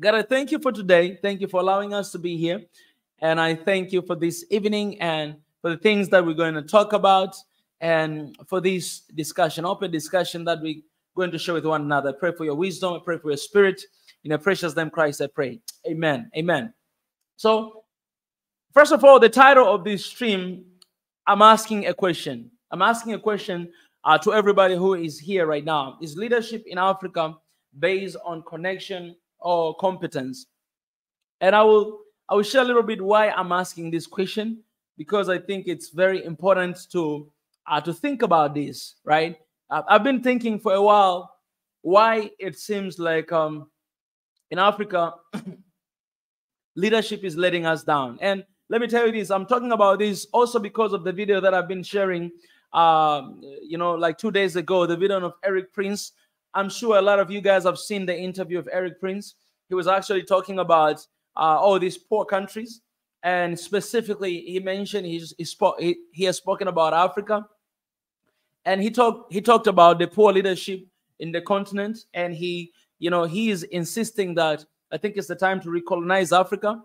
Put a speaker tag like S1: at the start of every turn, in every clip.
S1: God, I thank you for today. Thank you for allowing us to be here. And I thank you for this evening and for the things that we're going to talk about and for this discussion, open discussion that we're going to share with one another. I pray for your wisdom. I pray for your spirit. In a precious name, Christ, I pray. Amen. Amen. So, first of all, the title of this stream, I'm asking a question. I'm asking a question to everybody who is here right now. Is leadership in Africa based on connection or competence? And I will share a little bit why I'm asking this question, because I think it's very important to think about this, right? I've been thinking for a while why it seems like in Africa leadership is letting us down. And let me tell you this, I'm talking about this also because of the video that I've been sharing like 2 days ago, the video of Eric Prince. I'm sure a lot of you guys have seen the interview of Eric Prince. He was actually talking about all these poor countries, and specifically he mentioned he has spoken about Africa, and he talked about the poor leadership in the continent, and he is insisting that I think it's the time to recolonize Africa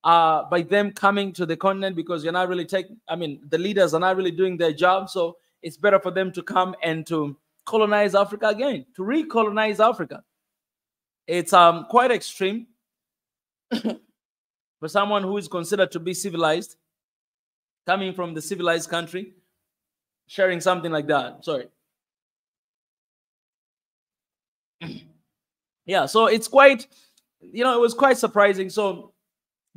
S1: by them coming to the continent, because you're not really the leaders are not really doing their job, so it's better for them to come and to colonize Africa again, to recolonize Africa. It's quite extreme for someone who is considered to be civilized, coming from the civilized country, sharing something like that. Sorry. Yeah, so it's quite, it was quite surprising. So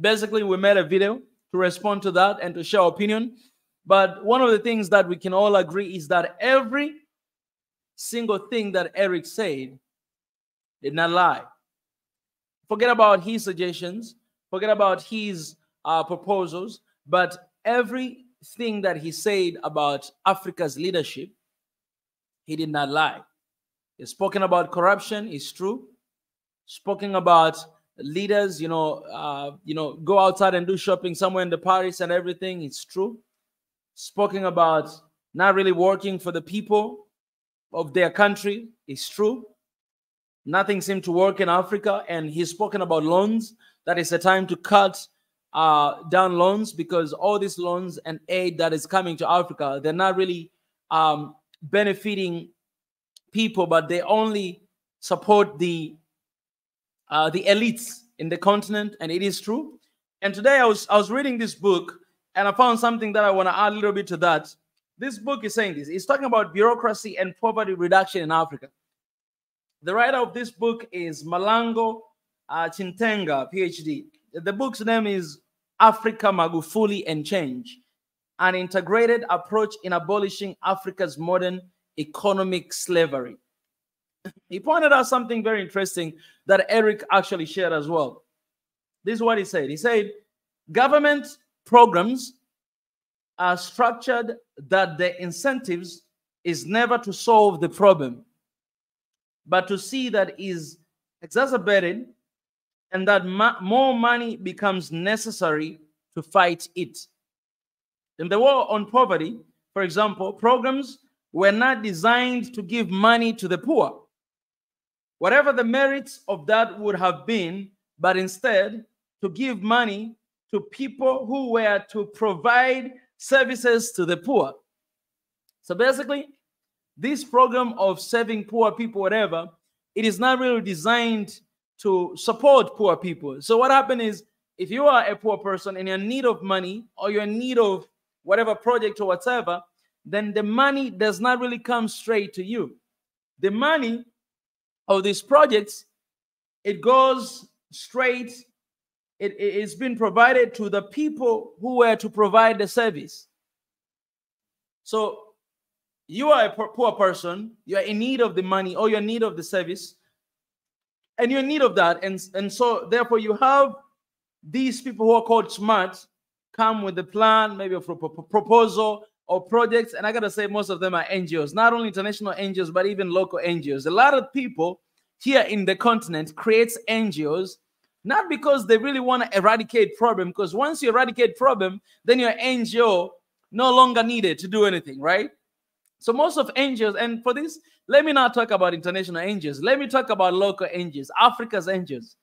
S1: basically we made a video to respond to that and to share our opinion. But one of the things that we can all agree is that every single thing that Eric said did not lie. Forget about his suggestions, forget about his proposals, but everything that he said about Africa's leadership, he did not lie. He's spoken about corruption, it's true. Spoken about leaders, go outside and do shopping somewhere in the Paris and everything, it's true. Spoken about not really working for the people of their country, it's true. Nothing seemed to work in Africa, and he's spoken about loans, that it's a time to cut down loans, because all these loans and aid that is coming to Africa, they're not really benefiting people, but they only support the elites in the continent, and it is true. And today I was reading this book, and I found something that I want to add a little bit to that. This book is saying this. It's talking about bureaucracy and poverty reduction in Africa. The writer of this book is Malango Chintenga, PhD. The book's name is Africa, Magufuli and Change, an integrated approach in abolishing Africa's modern economic slavery. He pointed out something very interesting that Eric actually shared as well. This is what he said. He said, government programs are structured that the incentives is never to solve the problem, but to see that is exacerbated and that more money becomes necessary to fight it. In the war on poverty, for example, programs were not designed to give money to the poor, whatever the merits of that would have been, but instead to give money to people who were to provide services to the poor. So basically, this program of serving poor people, whatever, it is not really designed to support poor people. So what happened is, if you are a poor person and you're in need of money, or you're in need of whatever project or whatever, then the money does not really come straight to you. The money of these projects, it goes straight, it's been provided to the people who were to provide the service. So you are a poor person, you are in need of the money, or you're in need of the service, and you're in need of that. And so therefore you have these people who are called smart come with a plan, maybe a proposal or projects. And I got to say, most of them are NGOs, not only international NGOs, but even local NGOs. A lot of people here in the continent creates NGOs, not because they really want to eradicate problem, because once you eradicate problem, then your NGO no longer needed to do anything, right? So most of NGOs, and for this, let me not talk about international NGOs. Let me talk about local NGOs, Africa's NGOs.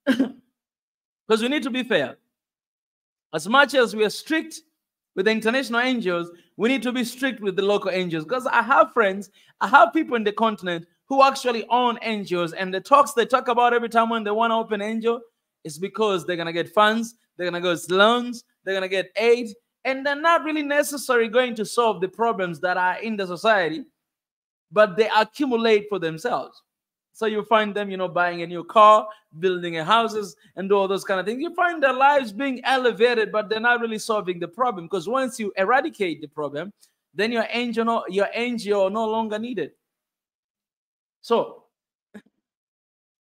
S1: Because we need to be fair. As much as we are strict with the international NGOs, we need to be strict with the local NGOs. Because I have friends, I have people in the continent who actually own NGOs, and the talks they talk about every time when they want to open NGO is because they're going to get funds, they're going to get loans, they're going to get aid, and they're not really necessarily going to solve the problems that are in the society, but they accumulate for themselves. So you find them, buying a new car, building houses, and all those kind of things. You find their lives being elevated, but they're not really solving the problem. Because once you eradicate the problem, then your NGO no longer needed. So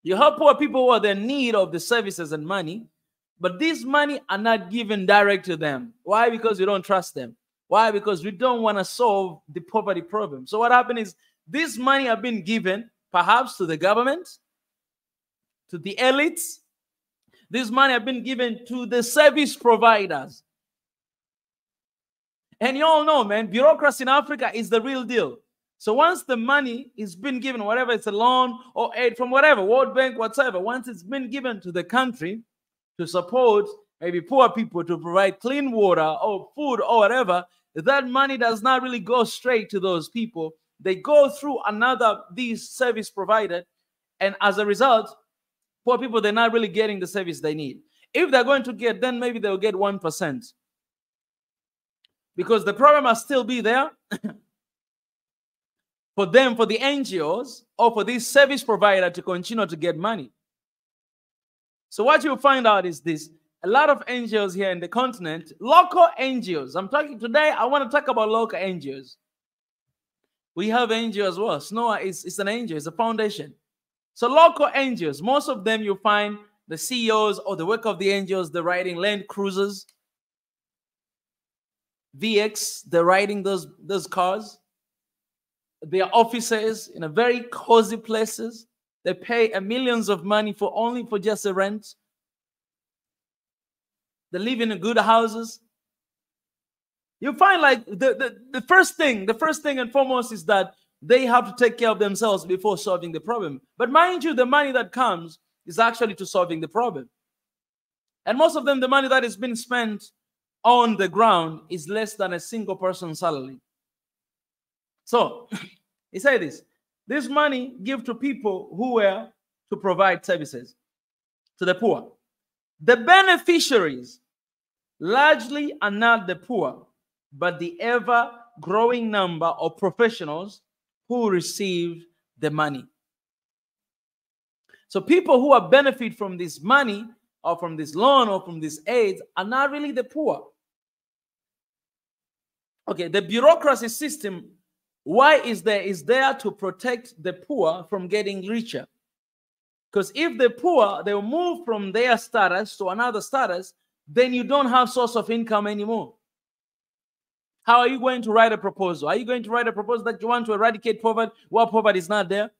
S1: you help poor people who are in need of the services and money, but these money are not given direct to them. Why? Because we don't trust them. Why? Because we don't want to solve the poverty problem. So what happened is this money have been given perhaps to the government, to the elites. This money have been given to the service providers. And you all know, man, bureaucracy in Africa is the real deal. So once the money is been given, whatever it's a loan or aid from whatever, World Bank, whatever, once it's been given to the country to support maybe poor people, to provide clean water or food or whatever, that money does not really go straight to those people. They go through these service provided, and as a result, poor people, they're not really getting the service they need. If they're going to get, then maybe they'll get 1%. Because the problem must still be there for them, for the NGOs, or for this service provider to continue to get money. So what you'll find out is this. A lot of NGOs here in the continent, local NGOs. I'm talking today, I want to talk about local NGOs. We have NGO as well. SNOA is an NGO, it's a foundation. So local NGOs, most of them you'll find the CEOs or the work of the NGOs, they're riding Land Cruisers, VX, they're riding those cars. Their offices in a very cozy places. They pay millions of money only for just a rent. They live in good houses. You find like the first thing and foremost is that they have to take care of themselves before solving the problem. But mind you, the money that comes is actually to solving the problem. And most of them, the money that is being spent on the ground is less than a single person's salary. So he said this money give to people who were to provide services to the poor. The beneficiaries largely are not the poor, but the ever-growing number of professionals who receive the money. So people who are benefit from this money or from this loan or from this aid are not really the poor. Okay, the bureaucracy system, why is there to protect the poor from getting richer. Because if the poor, they will move from their status to another status, then you don't have source of income anymore. How are you going to write a proposal? Are you going to write a proposal that you want to eradicate poverty while poverty is not there?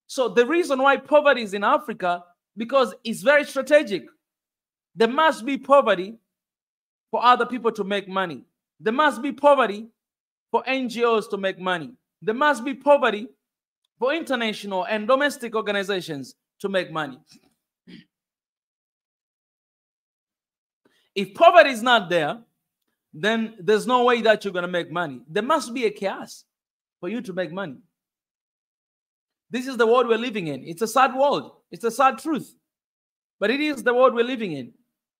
S1: So the reason why poverty is in Africa, because it's very strategic. There must be poverty for other people to make money. There must be poverty for NGOs to make money. There must be poverty for international and domestic organizations to make money. If poverty is not there, then there's no way that you're going to make money. There must be a chaos for you to make money. This is the world we're living in. It's a sad world. It's a sad truth. But it is the world we're living in.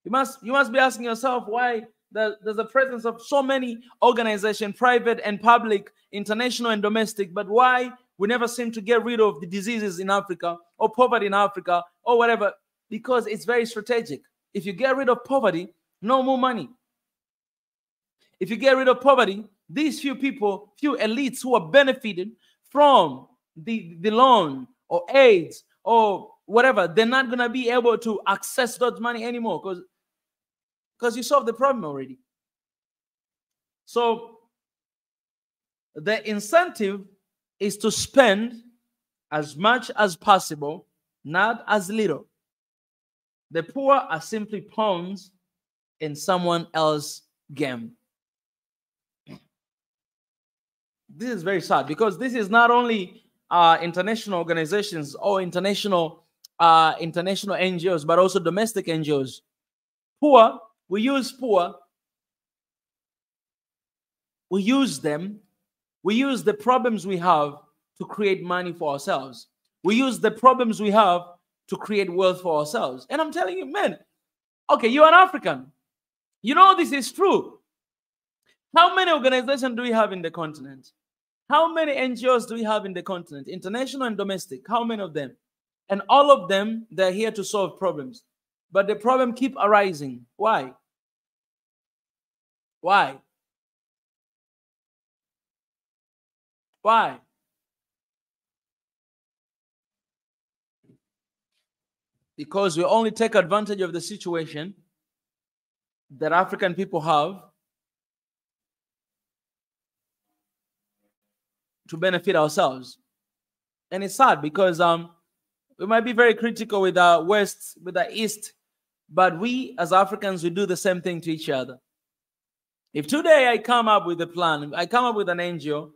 S1: You must be asking yourself why there's a presence of so many organizations, private and public, international and domestic, but why we never seem to get rid of the diseases in Africa or poverty in Africa or whatever, because it's very strategic. If you get rid of poverty, no more money. If you get rid of poverty, these few people, few elites who are benefited from the loan or aids or whatever, they're not going to be able to access that money anymore because you solved the problem already. So the incentive is to spend as much as possible, not as little. The poor are simply pawns in someone else's game. This is very sad because this is not only international organizations or international international NGOs, but also domestic NGOs. Poor, we use poor. We use them. We use the problems we have to create money for ourselves. We use the problems we have to create wealth for ourselves. And I'm telling you, man, okay, you're an African. You know this is true. How many organizations do we have in the continent? How many NGOs do we have in the continent? International and domestic. How many of them? And all of them, they're here to solve problems. But the problem keep arising. Why? Why? Why? Because we only take advantage of the situation that African people have to benefit ourselves. And it's sad because we might be very critical with our West, with our East, but we as Africans, we do the same thing to each other. If today I come up with a plan, I come up with an NGO,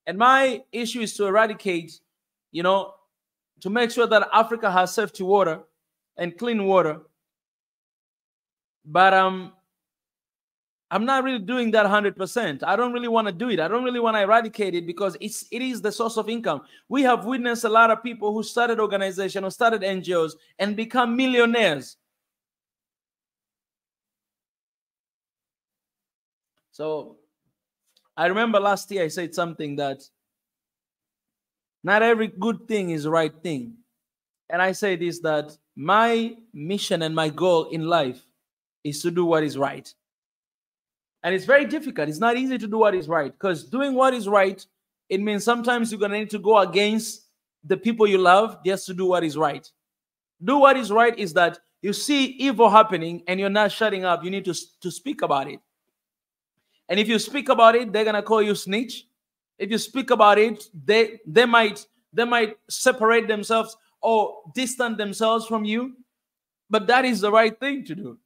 S1: and my issue is to eradicate, you know, to make sure that Africa has safety water and clean water. But I'm not really doing that 100%. I don't really want to do it. I don't really want to eradicate it because it is the source of income. We have witnessed a lot of people who started organizations or started NGOs and become millionaires. So I remember last year I said something that not every good thing is the right thing. And I say this, that my mission and my goal in life is to do what is right. And it's very difficult. It's not easy to do what is right, because doing what is right, it means sometimes you're going to need to go against the people you love just to do what is right. Do what is right is that you see evil happening and you're not shutting up. You need to speak about it. And if you speak about it, they're going to call you snitch. If you speak about it, they might separate themselves or distance themselves from you. But that is the right thing to do.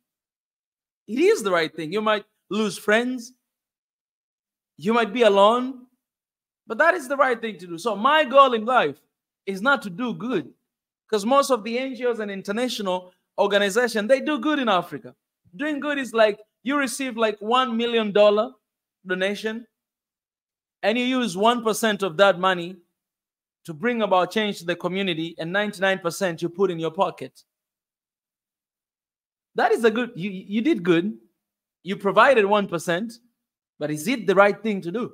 S1: It is the right thing. You might lose friends. You might be alone. But that is the right thing to do. So my goal in life is not to do good. Because most of the NGOs and international organizations, they do good in Africa. Doing good is like you receive like $1 million donation and you use 1% of that money to bring about change to the community, and 99% you put in your pocket. That is a good, you did good. You provided 1%, but is it the right thing to do?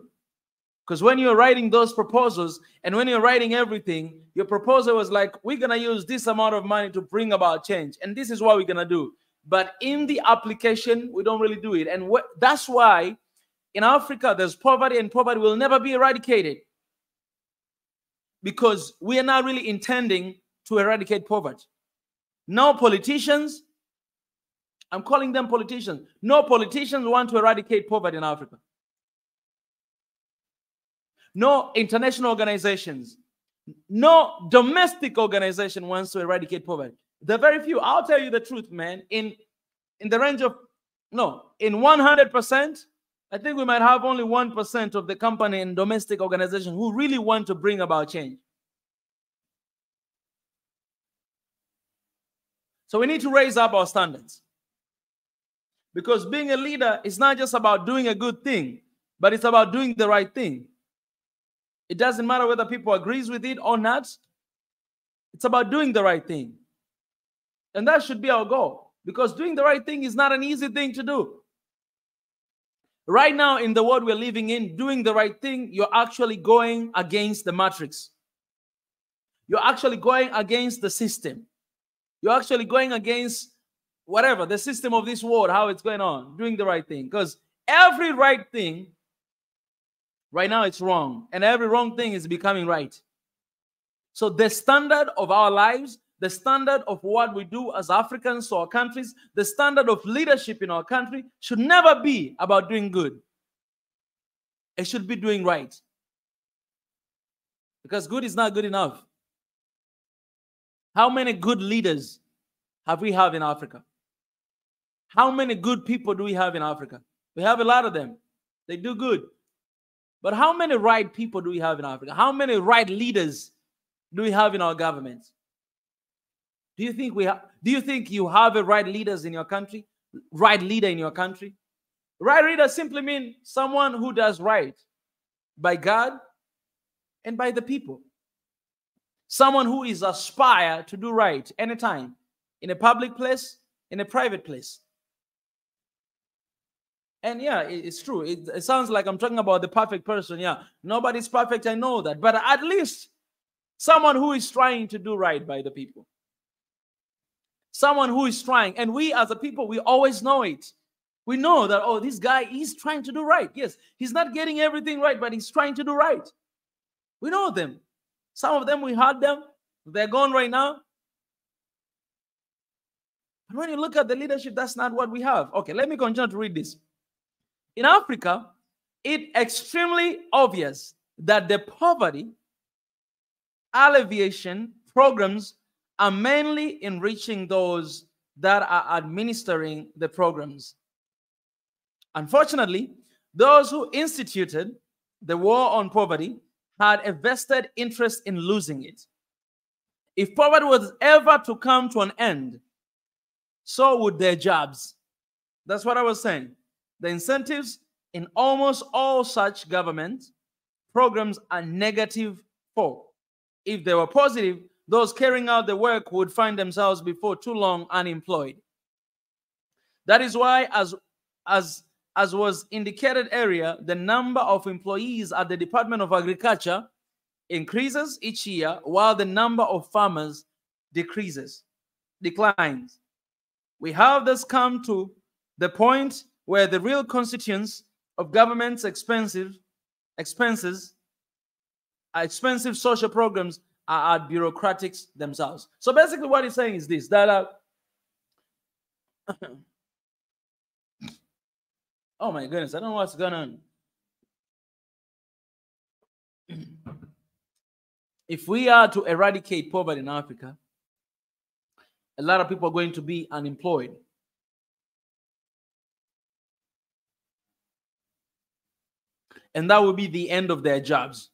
S1: Because when you're writing those proposals and when you're writing everything, your proposal was like, we're going to use this amount of money to bring about change. And this is what we're going to do. But in the application, we don't really do it. And that's why in Africa, there's poverty, and poverty will never be eradicated. Because we are not really intending to eradicate poverty. No politicians, I'm calling them politicians. No politicians want to eradicate poverty in Africa. No international organizations, no domestic organization wants to eradicate poverty. There are very few. I'll tell you the truth, man. In the range of, no, in 100%, I think we might have only 1% of the company and domestic organization who really want to bring about change. So we need to raise up our standards. Because being a leader is not just about doing a good thing, but it's about doing the right thing. It doesn't matter whether people agree with it or not. It's about doing the right thing. And that should be our goal. Because doing the right thing is not an easy thing to do. Right now, in the world we're living in, doing the right thing, you're actually going against the matrix. You're actually going against the system. You're actually going against whatever, the system of this world, how it's going on, doing the right thing. Because every right thing, right now it's wrong. And every wrong thing is becoming right. So the standard of our lives, the standard of what we do as Africans to our countries, the standard of leadership in our country should never be about doing good. It should be doing right. Because good is not good enough. How many good leaders have we in Africa? How many good people do we have in Africa? We have a lot of them. They do good. But how many right people do we have in Africa? How many right leaders do we have in our governments? Do you think do you think you have a right leaders in your country? Right leader in your country? Right leader simply means someone who does right by God and by the people. Someone who is aspire to do right anytime, in a public place, in a private place. And yeah, it's true. It sounds like I'm talking about the perfect person. Yeah, nobody's perfect. I know that. But at least someone who is trying to do right by the people. Someone who is trying. And we as a people, we always know it. We know that, oh, this guy is trying to do right. Yes, he's not getting everything right, but he's trying to do right. We know them. Some of them, we had them. They're gone right now. And when you look at the leadership, that's not what we have. Okay, let me continue to read this. In Africa, it's extremely obvious that the poverty alleviation programs are mainly enriching those that are administering the programs. Unfortunately, those who instituted the war on poverty had a vested interest in losing it. If poverty was ever to come to an end, so would their jobs. That's what I was saying. The incentives in almost all such government programs are negative for. If they were positive, those carrying out the work would find themselves before too long unemployed. That is why, as was indicated earlier, the number of employees at the Department of Agriculture increases each year, while the number of farmers declines. We have thus come to the point where the real constituents of government's expensive social programs are bureaucratics themselves. So basically what he's saying is this, that oh my goodness, I don't know what's going on. If we are to eradicate poverty in Africa, a lot of people are going to be unemployed. And that will be the end of their jobs.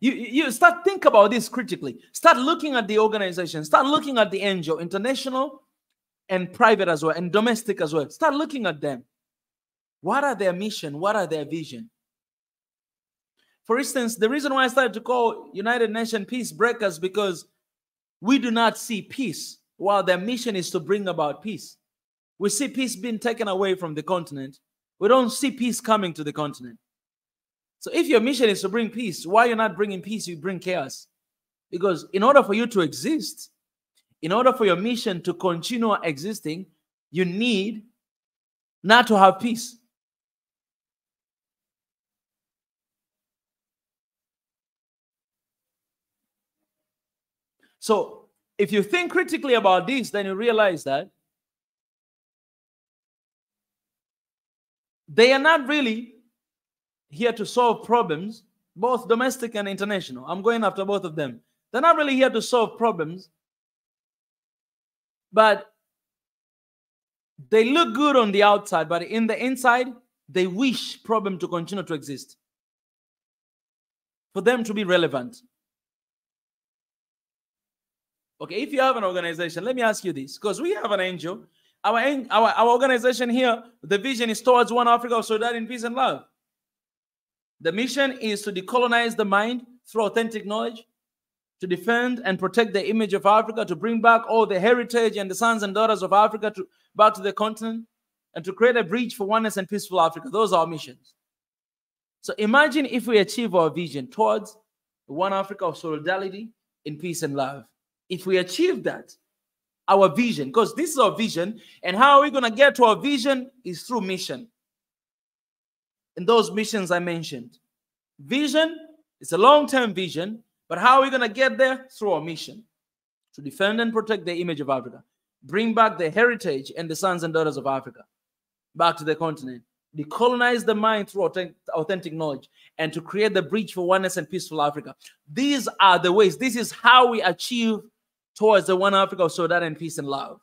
S1: You start think about this critically. Start looking at the organization. Start looking at the NGO, international and private as well, and domestic as well. Start looking at them. What are their mission? What are their vision? For instance, the reason why I started to call United Nations peace breakers, because we do not see peace while their mission is to bring about peace. We see peace being taken away from the continent. We don't see peace coming to the continent. So if your mission is to bring peace, why you're not bringing peace, you bring chaos. Because in order for you to exist, in order for your mission to continue existing, you need not to have peace. So if you think critically about this, then you realize that they are not really here to solve problems, both domestic and international. I'm going after both of them. They're not really here to solve problems, but they look good on the outside, but in the inside, they wish problem to continue to exist, for them to be relevant. Okay, if you have an organization, let me ask you this, because we have an NGO. Our organization here, the vision is towards one Africa of solidarity in peace and love. The mission is to decolonize the mind through authentic knowledge, to defend and protect the image of Africa, to bring back all the heritage and the sons and daughters of Africa back to the continent, and to create a bridge for oneness and peaceful Africa. Those are our missions. So imagine if we achieve our vision towards one Africa of solidarity in peace and love. If we achieve that, our vision, because this is our vision, and how are we going to get to our vision is through mission. And those missions I mentioned. Vision is a long-term vision, but how are we going to get there? Through our mission. To defend and protect the image of Africa. Bring back the heritage and the sons and daughters of Africa back to the continent. Decolonize the mind through authentic knowledge, and to create the bridge for oneness and peaceful Africa. These are the ways. This is how we achieve towards the one Africa of solidarity and peace and love.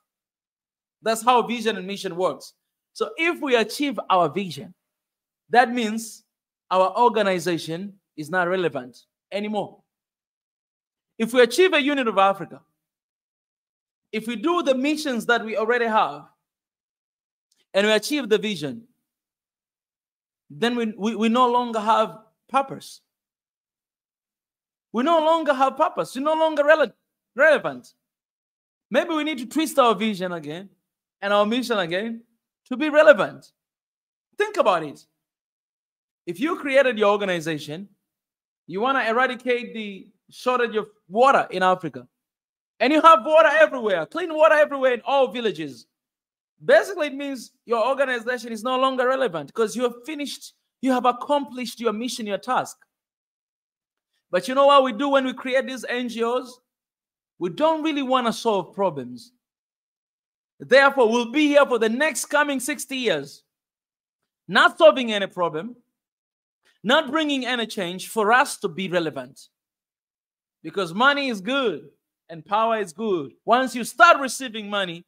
S1: That's how vision and mission works. So if we achieve our vision, that means our organization is not relevant anymore. If we achieve a unit of Africa, if we do the missions that we already have and we achieve the vision, then we no longer have purpose. We no longer have purpose. We're no longer relevant. Maybe we need to twist our vision again and our mission again to be relevant. Think about it. If you created your organization, you want to eradicate the shortage of water in Africa, and you have water everywhere, clean water everywhere in all villages. Basically, it means your organization is no longer relevant because you have finished, you have accomplished your mission, your task. But you know what we do when we create these NGOs? We don't really want to solve problems. Therefore, we'll be here for the next coming 60 years, not solving any problem, not bringing any change for us to be relevant. Because money is good and power is good. Once you start receiving money,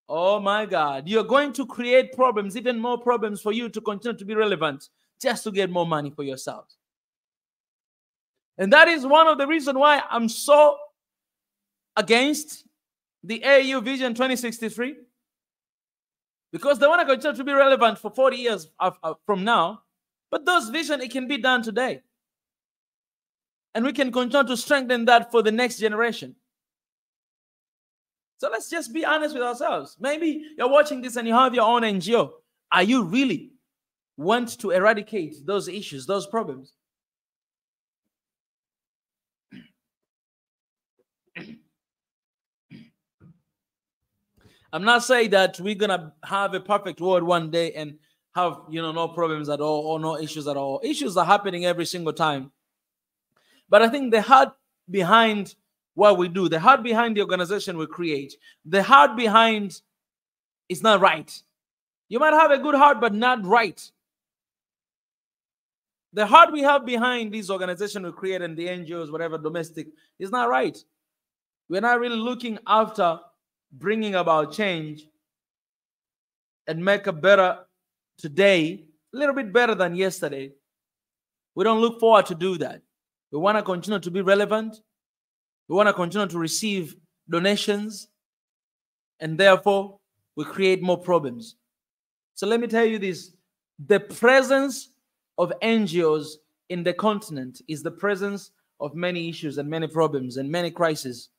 S1: oh my God, you're going to create problems, even more problems for you to continue to be relevant, just to get more money for yourself. And that is one of the reasons why I'm so against the AU Vision 2063, because they want to continue to be relevant for 40 years from now. But those vision, it can be done today. And we can continue to strengthen that for the next generation. So let's just be honest with ourselves. Maybe you're watching this and you have your own NGO. Are you really want to eradicate those issues, those problems? I'm not saying that we're going to have a perfect world one day and have, no problems at all or no issues at all. Issues are happening every single time. But I think the heart behind what we do, the heart behind the organization we create, the heart behind is not right. You might have a good heart, but not right. The heart we have behind these organizations we create and the NGOs, whatever, domestic, is not right. We're not really looking after bringing about change and make a better today, a little bit better than yesterday. We don't look forward to do that. We want to continue to be relevant. We want to continue to receive donations, and therefore we create more problems. So let me tell you this. The presence of NGOs in the continent is the presence of many issues and many problems and many crises.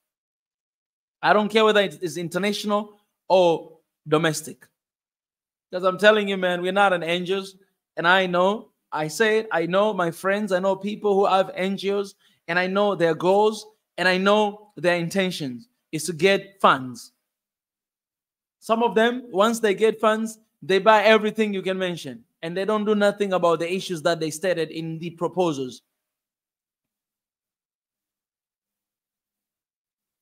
S1: I don't care whether it is international or domestic. Because I'm telling you, man, we're not an NGOs. And I know, I say it, I know my friends, I know people who have NGOs, and I know their goals, and I know their intentions is to get funds. Some of them, once they get funds, they buy everything you can mention, and they don't do nothing about the issues that they stated in the proposals.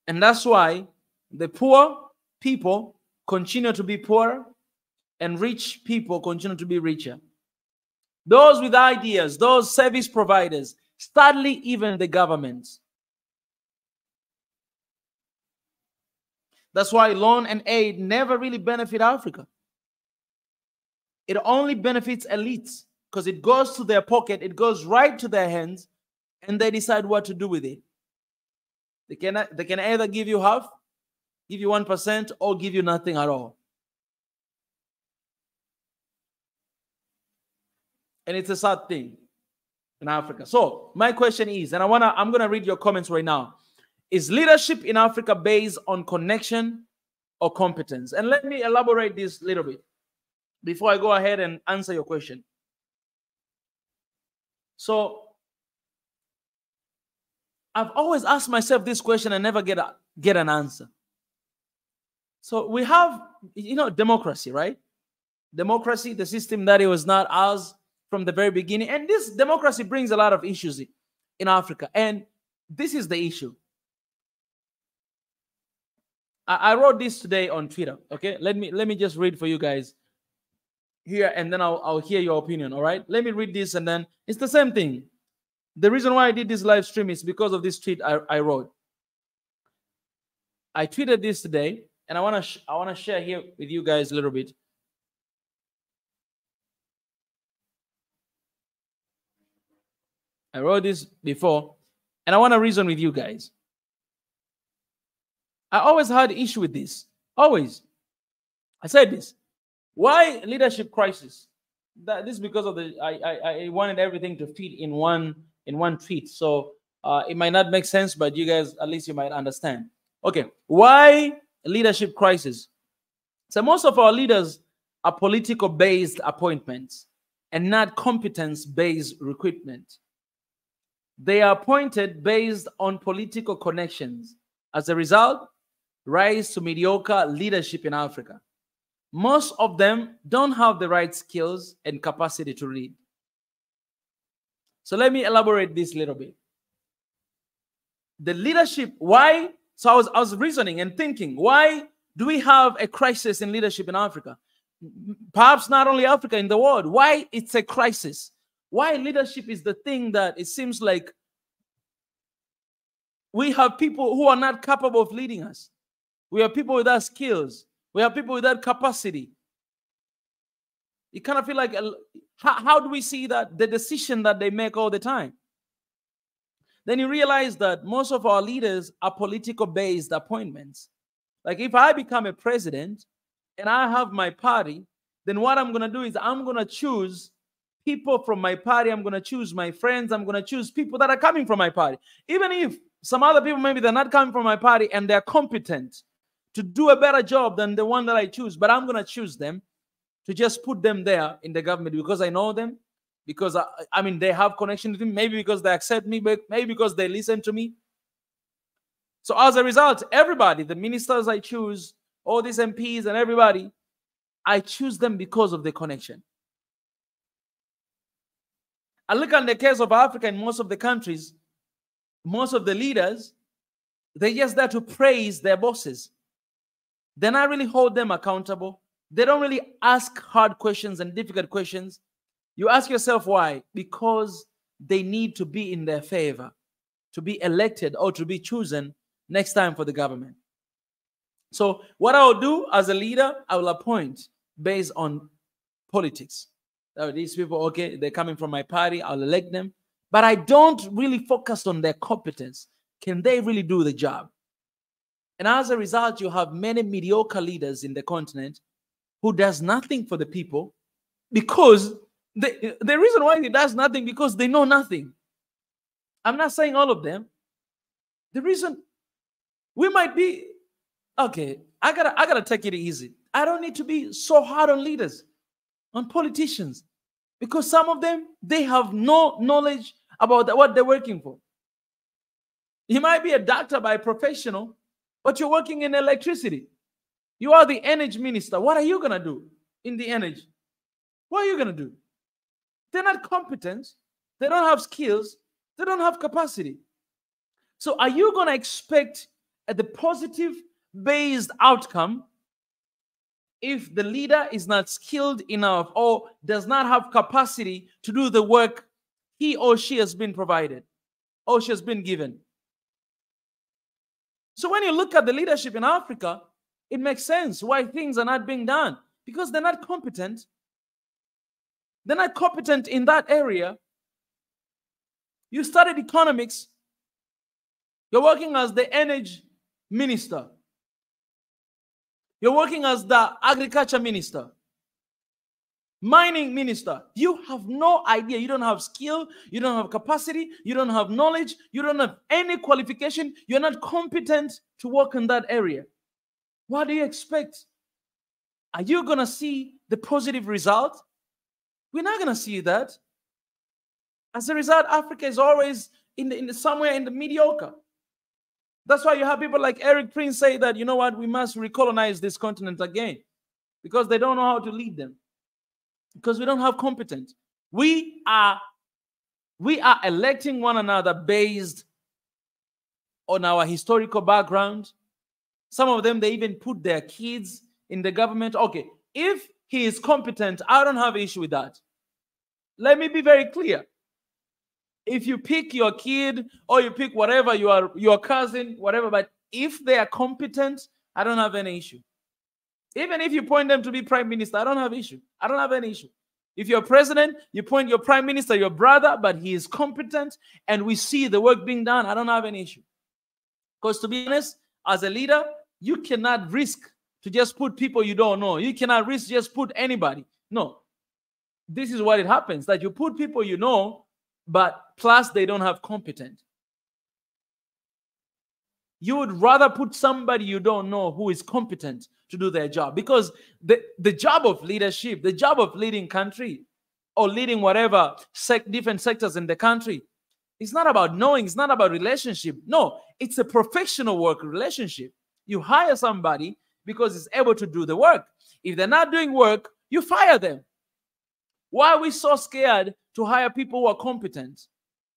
S1: And that's why the poor people continue to be poorer and rich people continue to be richer. Those with ideas, those service providers, sadly, even the governments. That's why loan and aid never really benefit Africa. It only benefits elites because it goes to their pocket, it goes right to their hands, and they decide what to do with it. They can either give you half, give you 1%, or give you nothing at all. And it's a sad thing in Africa. So my question is, and I'm gonna read your comments right now. Is leadership in Africa based on connection or competence? And let me elaborate this a little bit before I go ahead and answer your question. So I've always asked myself this question and never get an answer. So we have, democracy, right? Democracy, the system that it was not ours from the very beginning. And this democracy brings a lot of issues in Africa. And this is the issue. I wrote this today on Twitter. Okay, let me just read for you guys here, and then I'll hear your opinion. All right, let me read this, and then it's the same thing. The reason why I did this live stream is because of this tweet I wrote. I tweeted this today, and I want to share here with you guys a little bit. I wrote this before, and I want to reason with you guys. I always had issue with this. Always. I said this. Why leadership crisis? This is because of the I wanted everything to fit in one tweet. So it might not make sense, but you guys, at least you might understand. Okay. Why leadership crisis? So most of our leaders are political-based appointments and not competence-based recruitment. They are appointed based on political connections. As a result, rise to mediocre leadership in Africa. Most of them don't have the right skills and capacity to lead. So let me elaborate this a little bit. The leadership, why? So I was reasoning and thinking, why do we have a crisis in leadership in Africa? Perhaps not only Africa, in the world. Why it's a crisis? Why leadership is the thing that it seems like we have people who are not capable of leading us. We have people without skills. We have people without capacity. You kind of feel like, how do we see that? The decision that they make all the time. Then you realize that most of our leaders are political-based appointments. Like if I become a president and I have my party, then what I'm going to do is I'm going to choose people from my party. I'm going to choose my friends. I'm going to choose people that are coming from my party. Even if some other people, maybe they're not coming from my party and they're competent to do a better job than the one that I choose, but I'm going to choose them to just put them there in the government because I know them, because I mean, they have connection with me, maybe because they accept me, but maybe because they listen to me. So as a result, everybody, the ministers I choose, all these MPs and everybody, I choose them because of the connection. I look at the case of Africa in most of the countries, most of the leaders, they're just there to praise their bosses. They not really hold them accountable. They don't really ask hard questions and difficult questions. You ask yourself why? Because they need to be in their favor, to be elected or to be chosen next time for the government. So what I'll do as a leader, I will appoint based on politics. These people, okay, they're coming from my party, I'll elect them. But I don't really focus on their competence. Can they really do the job? And as a result, you have many mediocre leaders in the continent who does nothing for the people because the reason why he does nothing because they know nothing. I'm not saying all of them. The reason we might be, okay, I gotta take it easy. I don't need to be so hard on leaders, on politicians, because some of them, they have no knowledge about what they're working for. You might be a doctor by professional, but you're working in electricity. You are the energy minister. What are you going to do in the energy? What are you going to do? They're not competent. They don't have skills. They don't have capacity. So are you going to expect the positive-based outcome if the leader is not skilled enough or does not have capacity to do the work he or she has been provided or she has been given? So when you look at the leadership in Africa, it makes sense why things are not being done, because they're not competent. They're not competent in that area. You studied economics. You're working as the energy minister. You're working as the agriculture minister, mining minister. You have no idea. You don't have skill. You don't have capacity. You don't have knowledge. You don't have any qualification. You're not competent to work in that area. What do you expect? Are you going to see the positive result? We're not going to see that. As a result, Africa is always somewhere in the mediocre. That's why you have people like Eric Prince say that, you know what, we must recolonize this continent again, because they don't know how to lead them, because we don't have competence. We are electing one another based on our historical background. Some of them, they even put their kids in the government. Okay, if he is competent, I don't have an issue with that. Let me be very clear. If you pick your kid or you pick whatever, your cousin, whatever, but if they are competent, I don't have any issue. Even if you point them to be prime minister, I don't have issue. I don't have any issue. If you're president, you point your prime minister, your brother, but he is competent and we see the work being done, I don't have any issue. Because to be honest, as a leader, You cannot risk to just put people you don't know. You cannot risk just put anybody. No. This is what it happens, that you put people you know, but plus they don't have competence. You would rather put somebody you don't know who is competent to do their job, because the job of leadership, the job of leading country or leading whatever different sectors in the country, it's not about knowing, it's not about relationship. No, it's a professional work relationship. You hire somebody because it's able to do the work. If they're not doing work, you fire them. Why are we so scared to hire people who are competent?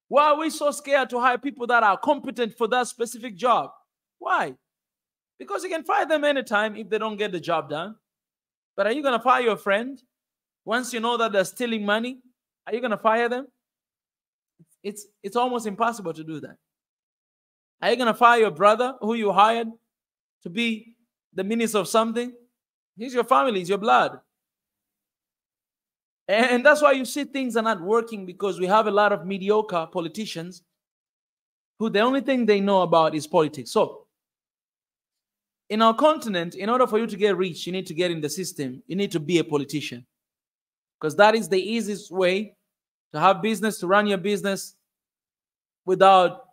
S1: Why are we so scared to hire people that are competent for that specific job? Why? Because you can fire them anytime if they don't get the job done. But are you going to fire your friend once you know that they're stealing money? Are you going to fire them? It's almost impossible to do that. Are you going to fire your brother who you hired to be the minister of something? He's your family, he's your blood. And that's why you see things are not working, because we have a lot of mediocre politicians who the only thing they know about is politics. So in our continent, in order for you to get rich, you need to get in the system. You need to be a politician, because that is the easiest way to have business, to run your business without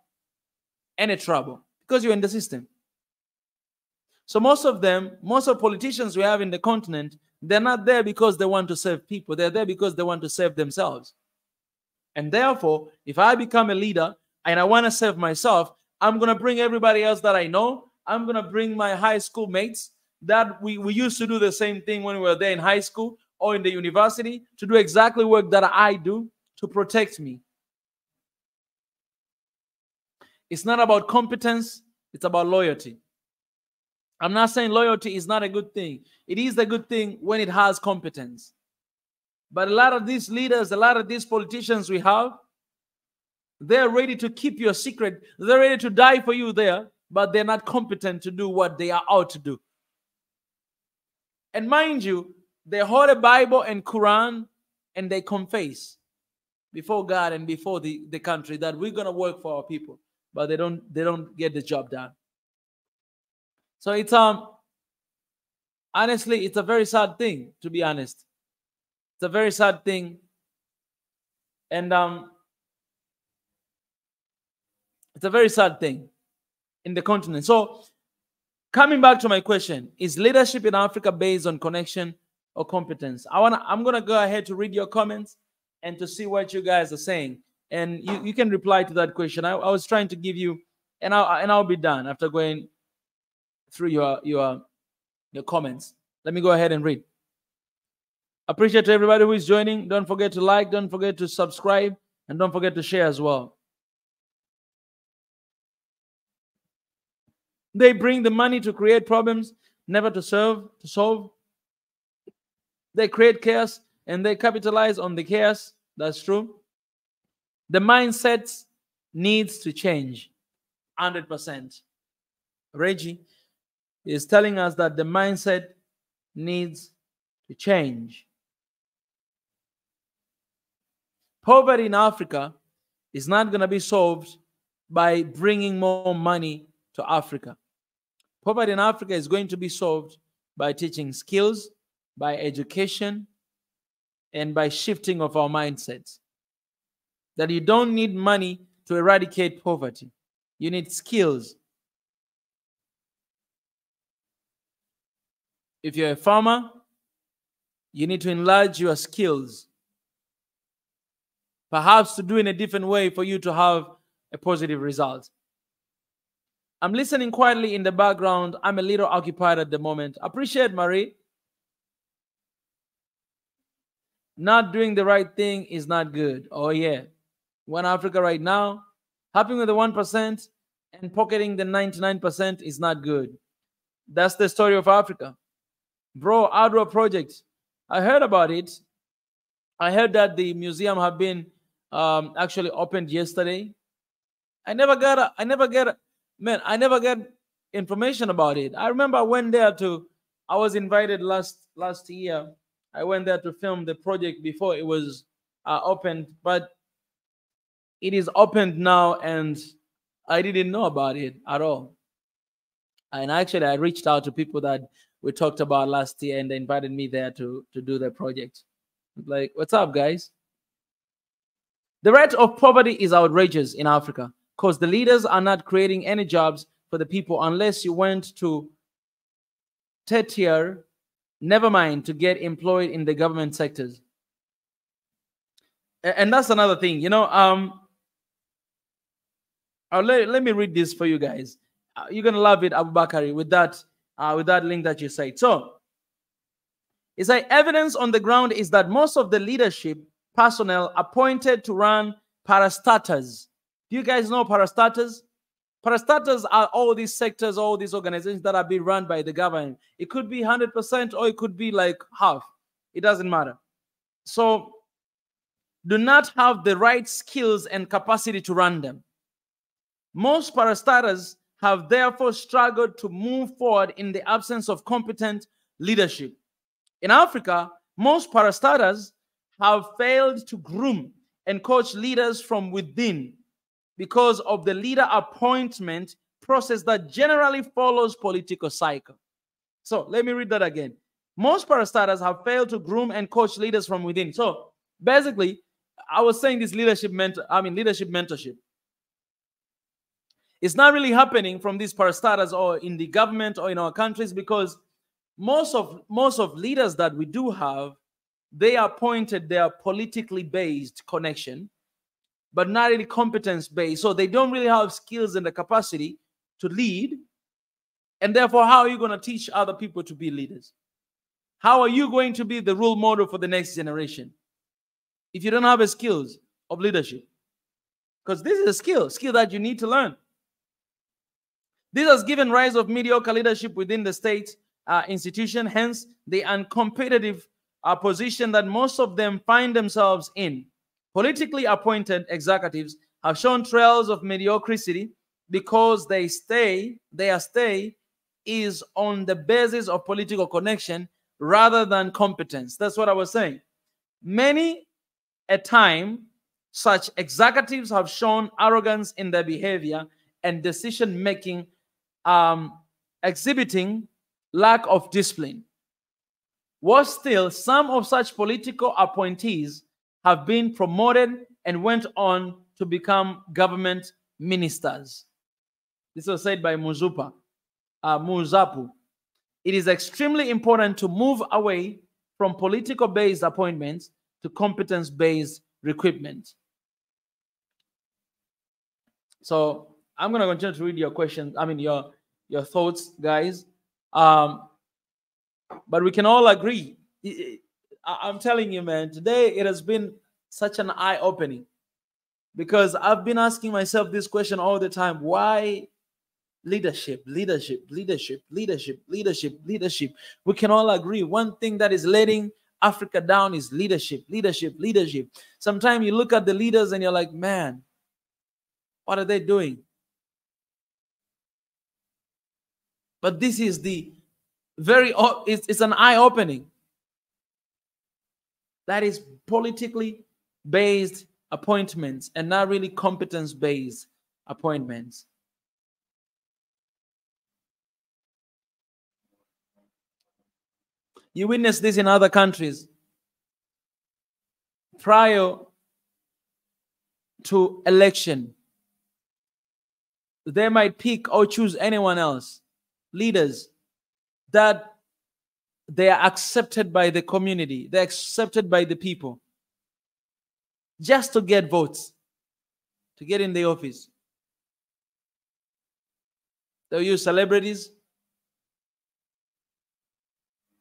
S1: any trouble, because you're in the system. So most of politicians we have in the continent, they're not there because they want to serve people. They're there because they want to serve themselves. And therefore, if I become a leader and I want to serve myself, I'm going to bring everybody else that I know. I'm going to bring my high school mates that we used to do the same thing when we were there in high school or in the university, to do exactly work that I do to protect me. It's not about competence. It's about loyalty. I'm not saying loyalty is not a good thing. It is a good thing when it has competence. But a lot of these leaders, a lot of these politicians we have, they're ready to keep your secret. They're ready to die for you there, but they're not competent to do what they are out to do. And mind you, they hold a Bible and Quran and they confess before God and before the country that we're going to work for our people, but they don't get the job done. So it's honestly, it's a very sad thing, to be honest. It's a very sad thing. And it's a very sad thing in the continent. So coming back to my question, is leadership in Africa based on connection or competence? I'm gonna go ahead to read your comments and to see what you guys are saying. And you can reply to that question. I was trying to give you, and I'll be done after going through your comments. Let me go ahead and read. Appreciate everybody who is joining. Don't forget to like, don't forget to subscribe, and don't forget to share as well. They bring the money to create problems, never to solve. They create chaos and they capitalize on the chaos. That's true. The mindset needs to change 100%. Reggie is telling us that the mindset needs to change. Poverty in Africa is not going to be solved by bringing more money to Africa. Poverty in Africa is going to be solved by teaching skills, by education, and by shifting of our mindsets. That you don't need money to eradicate poverty. You need skills. If you're a farmer, you need to enlarge your skills. Perhaps to do in a different way for you to have a positive result. I'm listening quietly in the background. I'm a little occupied at the moment. Appreciate Marie. Not doing the right thing is not good. Oh yeah. One Africa right now, helping with the 1% and pocketing the 99% is not good. That's the story of Africa. Bro, Adwa project. I heard about it. I heard that the museum have been actually opened yesterday. I never got information about it. I remember I went there I was invited last year. I went there to film the project before it was opened, but it is opened now and I didn't know about it at all. And actually, I reached out to people that we talked about last year, and they invited me there to do the project. Like, what's up, guys? The rate of poverty is outrageous in Africa because the leaders are not creating any jobs for the people unless you went to tertiary, never mind to get employed in the government sectors. And that's another thing, you know. Let me read this for you guys. You're gonna love it, Abu Bakari, with that link that you said. So it's like evidence on the ground is that most of the leadership personnel appointed to run parastatals. Do you guys know parastatals? Parastatals are all these sectors, all these organizations that are being run by the government. It could be 100% or it could be like half. It doesn't matter. So do not have the right skills and capacity to run them. Most parastatals have therefore struggled to move forward in the absence of competent leadership. In Africa, most parastatals have failed to groom and coach leaders from within because of the leader appointment process that generally follows political cycle. So let me read that again. Most parastatals have failed to groom and coach leaders from within. So basically, I was saying this leadership mentorship. It's not really happening from these parastatals or in the government or in our countries because most of leaders that we do have, they are appointed, they are politically based connection, but not really competence based. So they don't really have skills and the capacity to lead. And therefore, how are you going to teach other people to be leaders? How are you going to be the role model for the next generation if you don't have the skills of leadership? Because this is a skill that you need to learn. This has given rise of mediocre leadership within the state institution, hence the uncompetitive position that most of them find themselves in. Politically appointed executives have shown trails of mediocrity because their stay is on the basis of political connection rather than competence. That's what I was saying. Many a time, such executives have shown arrogance in their behavior and decision-making, exhibiting lack of discipline. Worse still, some of such political appointees have been promoted and went on to become government ministers. This was said by Muzapu. It is extremely important to move away from political-based appointments to competence-based recruitment. So I'm going to continue to read your questions. Your thoughts, guys. But we can all agree. I'm telling you, man, today it has been such an eye-opening because I've been asking myself this question all the time. Why leadership? We can all agree. One thing that is letting Africa down is leadership. Sometimes you look at the leaders and you're like, man, what are they doing? But this is it's an eye-opening. That is politically based appointments and not really competence-based appointments. You witness this in other countries. Prior to election, they might pick or choose anyone else, leaders that they are accepted by the community, they're accepted by the people, just to get votes, to get in the office. They'll use celebrities.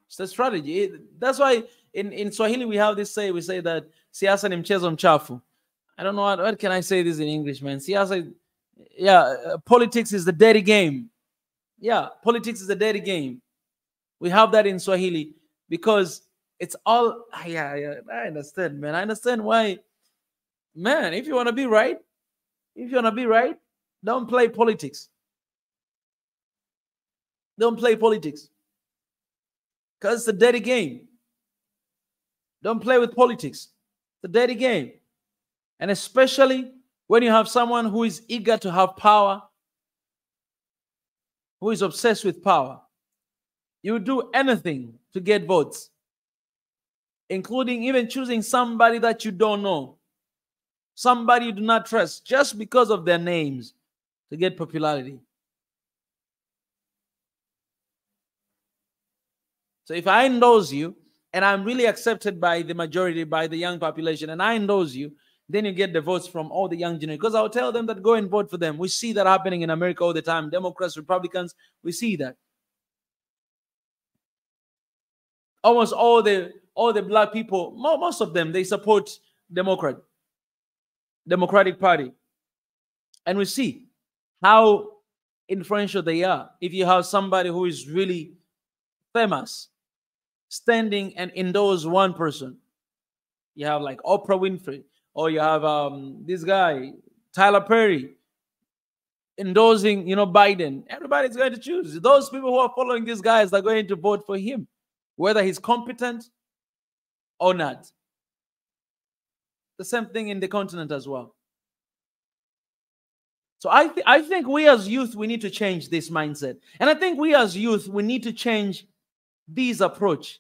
S1: It's a strategy. That's why in Swahili we have this say, we say that siasa ni mchezo mchafu. I don't know what can I say this in English, man. Siasa, politics is the dirty game. Yeah, politics is a dirty game. We have that in Swahili because it's all, I understand, man. I understand why, man, if you want to be right, don't play politics. Don't play politics. Because it's a dirty game. Don't play with politics. It's a dirty game. And especially when you have someone who is eager to have power, who is obsessed with power. You would do anything to get votes, including even choosing somebody that you don't know, somebody you do not trust, just because of their names to get popularity. So if I endorse you and I'm really accepted by the majority, by the young population, and I endorse you, then you get the votes from all the young generation. Because I'll tell them that go and vote for them. We see that happening in America all the time. Democrats, Republicans, we see that. Almost all the black people, most of them, they support Democratic Party. And we see how influential they are. If you have somebody who is really famous standing and endorse one person, you have like Oprah Winfrey, or you have this guy Tyler Perry endorsing, Biden. Everybody's going to choose. Those people who are following these guys are going to vote for him, whether he's competent or not. The same thing in the continent as well. So I think we as youth, we need to change this mindset. And I think we as youth, we need to change this approach.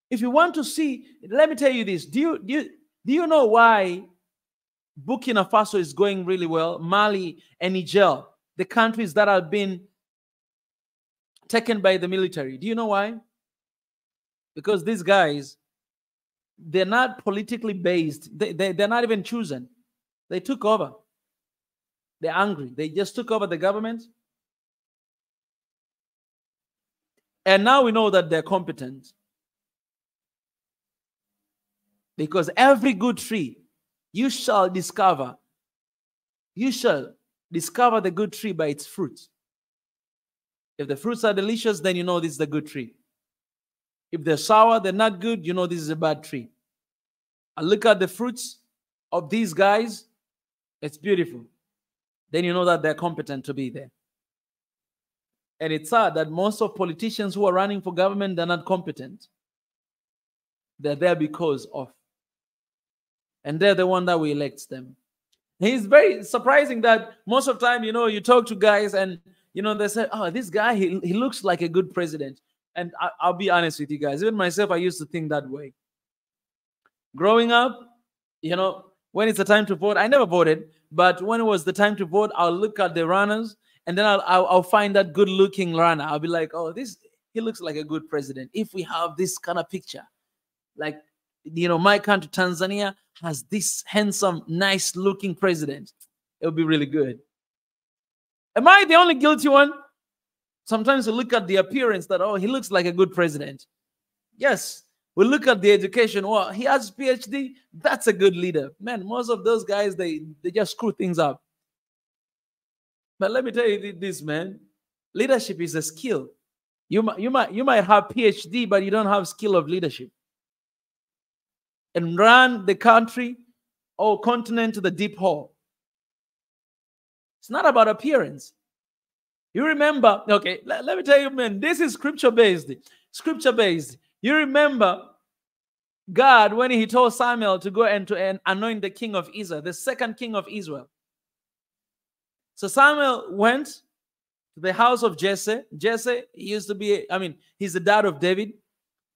S1: If you want to see, let me tell you this. Do you know why Burkina Faso is going really well? Mali and Niger, the countries that have been taken by the military. Do you know why? Because these guys, they're not politically based. They're not even chosen. They took over. They're angry. They just took over the government. And now we know that they're competent. Because every good tree you shall discover. You shall discover the good tree by its fruits. If the fruits are delicious, then you know this is a good tree. If they're sour, they're not good, you know this is a bad tree. I look at the fruits of these guys, it's beautiful. Then you know that they're competent to be there. And it's sad that most of politicians who are running for government, they're not competent. They're there because of. And they're the one that we elect them. It's very surprising that most of the time, you talk to guys and, they say, oh, this guy, he looks like a good president. And I'll be honest with you guys. Even myself, I used to think that way. Growing up, when it's the time to vote, I never voted. But when it was the time to vote, I'll look at the runners. And then I'll find that good-looking runner. I'll be like, oh, he looks like a good president. If we have this kind of picture, like, my country, Tanzania, has this handsome, nice-looking president, it'll be really good. Am I the only guilty one? Sometimes we look at the appearance that, oh, he looks like a good president. Yes. We look at the education. Well, he has a PhD. That's a good leader. Man, most of those guys, they just screw things up. But let me tell you this, man. Leadership is a skill. You might have PhD, but you don't have skill of leadership. And run the country or continent to the deep hole. It's not about appearance. You remember, okay, let me tell you, man, this is scripture-based. Scripture-based. You remember God when he told Samuel to go and to anoint the king of Israel, the second king of Israel. So Samuel went to the house of Jesse. Jesse, he used to be, he's the dad of David.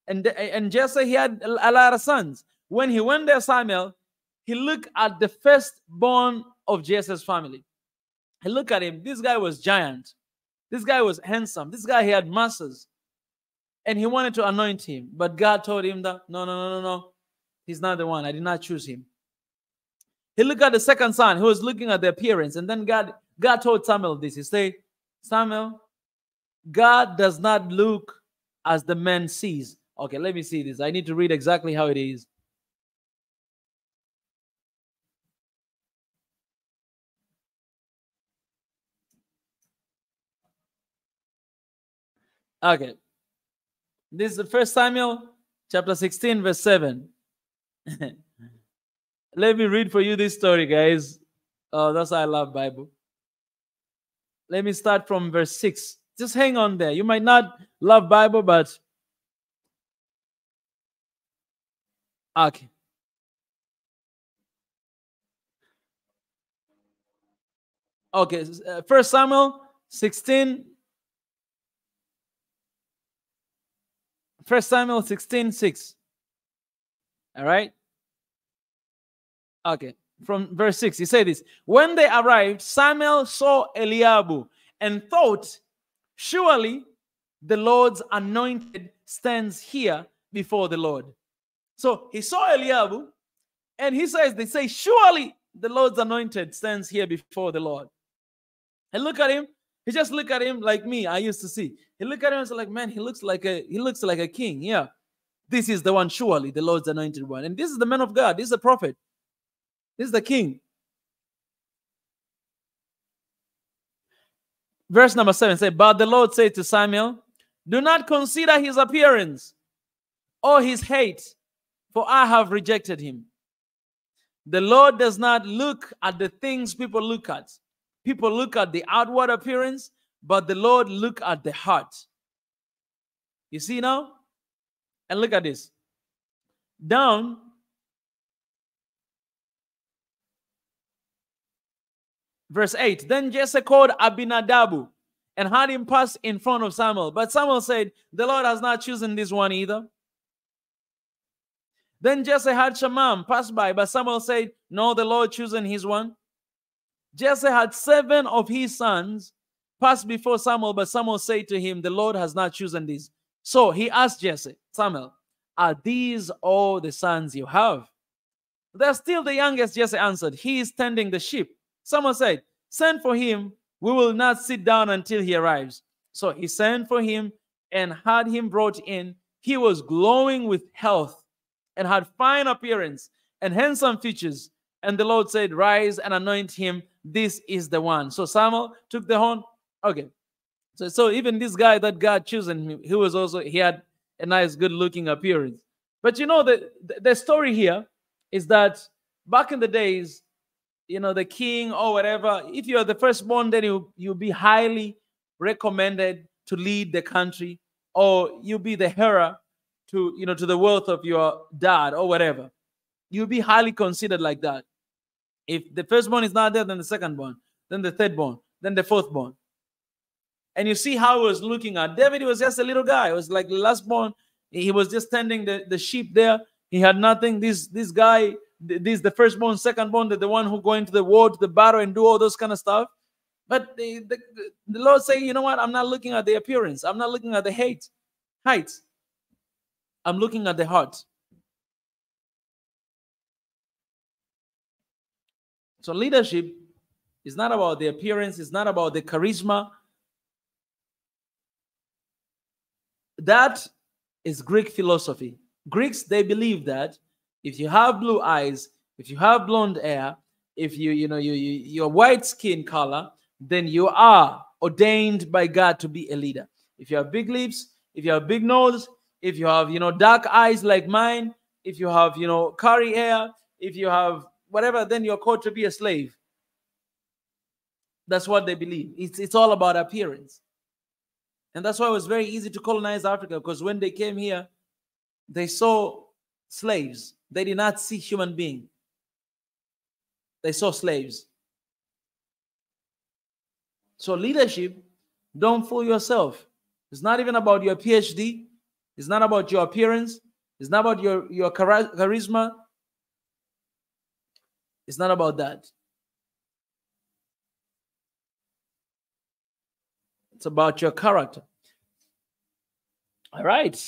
S1: And Jesse, he had a lot of sons. When he went there, Samuel, he looked at the firstborn of Jesse's family. He looked at him. This guy was giant. This guy was handsome. This guy, he had muscles. And he wanted to anoint him. But God told him that, no. He's not the one. I did not choose him. He looked at the second son. He was looking at the appearance. And then God told Samuel this. He said, Samuel, God does not look as the man sees. Okay, let me see this. I need to read exactly how it is. Okay. This is the 1 Samuel chapter 16, verse 7. Let me read for you this story, guys. Oh, that's why I love Bible. Let me start from verse 6. Just hang on there. You might not love Bible, but okay. Okay, 1 Samuel 16. 1 Samuel 16:6. All right. Okay. From verse 6, he said this. When they arrived, Samuel saw Eliab and thought, surely the Lord's anointed stands here before the Lord. So he saw Eliab, and they say, surely the Lord's anointed stands here before the Lord. And look at him. He just looked at him like me, I used to see. He looked at him and said, like, man, he looks like a king. Yeah. This is the one, surely the Lord's anointed one. And this is the man of God. This is the prophet. This is the king. Verse number 7 says, but the Lord said to Samuel, do not consider his appearance or his height, for I have rejected him. The Lord does not look at the things people look at. People look at the outward appearance, but the Lord look at the heart. You see now? And look at this. Down. Verse 8. Then Jesse called Abinadab and had him pass in front of Samuel. But Samuel said, the Lord has not chosen this one either. Then Jesse had Shammah pass by, but Samuel said, no, the Lord chosen his one. Jesse had 7 of his sons pass before Samuel, but Samuel said to him, the Lord has not chosen these. So he asked Jesse, Samuel, are these all the sons you have? They're still the youngest, Jesse answered. He is tending the sheep. Samuel said, send for him. We will not sit down until he arrives. So he sent for him and had him brought in. He was glowing with health and had fine appearance and handsome features. And the Lord said, rise and anoint him. This is the one. So Samuel took the horn. Okay. So even this guy that God chosen him, he had a nice, good looking appearance. But you know, the story here is that back in the days, you know, the king or whatever, if you're the firstborn, then you'll be highly recommended to lead the country, or you'll be the heir to, you know, to the wealth of your dad or whatever. You'll be highly considered like that. If the firstborn is not there, then the secondborn, then the thirdborn, then the fourthborn. And you see how he was looking at David. He was just a little guy. It was like the lastborn. He was just tending the sheep there. He had nothing. This guy, the firstborn, secondborn, the one who go into the war, to the battle, and do all those kind of stuff. But the Lord saying, you know what? I'm not looking at the appearance. I'm not looking at the height. I'm looking at the heart. So leadership is not about the appearance. It's not about the charisma. That is Greek philosophy. Greeks, they believe that if you have blue eyes, if you have blonde hair, if you're white skin color, then you are ordained by God to be a leader. If you have big lips, if you have big nose, if you have, dark eyes like mine, if you have, curly hair, if you have whatever, then you're called to be a slave. That's what they believe. It's all about appearance. And that's why it was very easy to colonize Africa, because when they came here, they saw slaves. They did not see human beings. They saw slaves. So leadership, don't fool yourself. It's not even about your PhD. It's not about your appearance. It's not about your charisma. It's not about that. It's about your character. All right.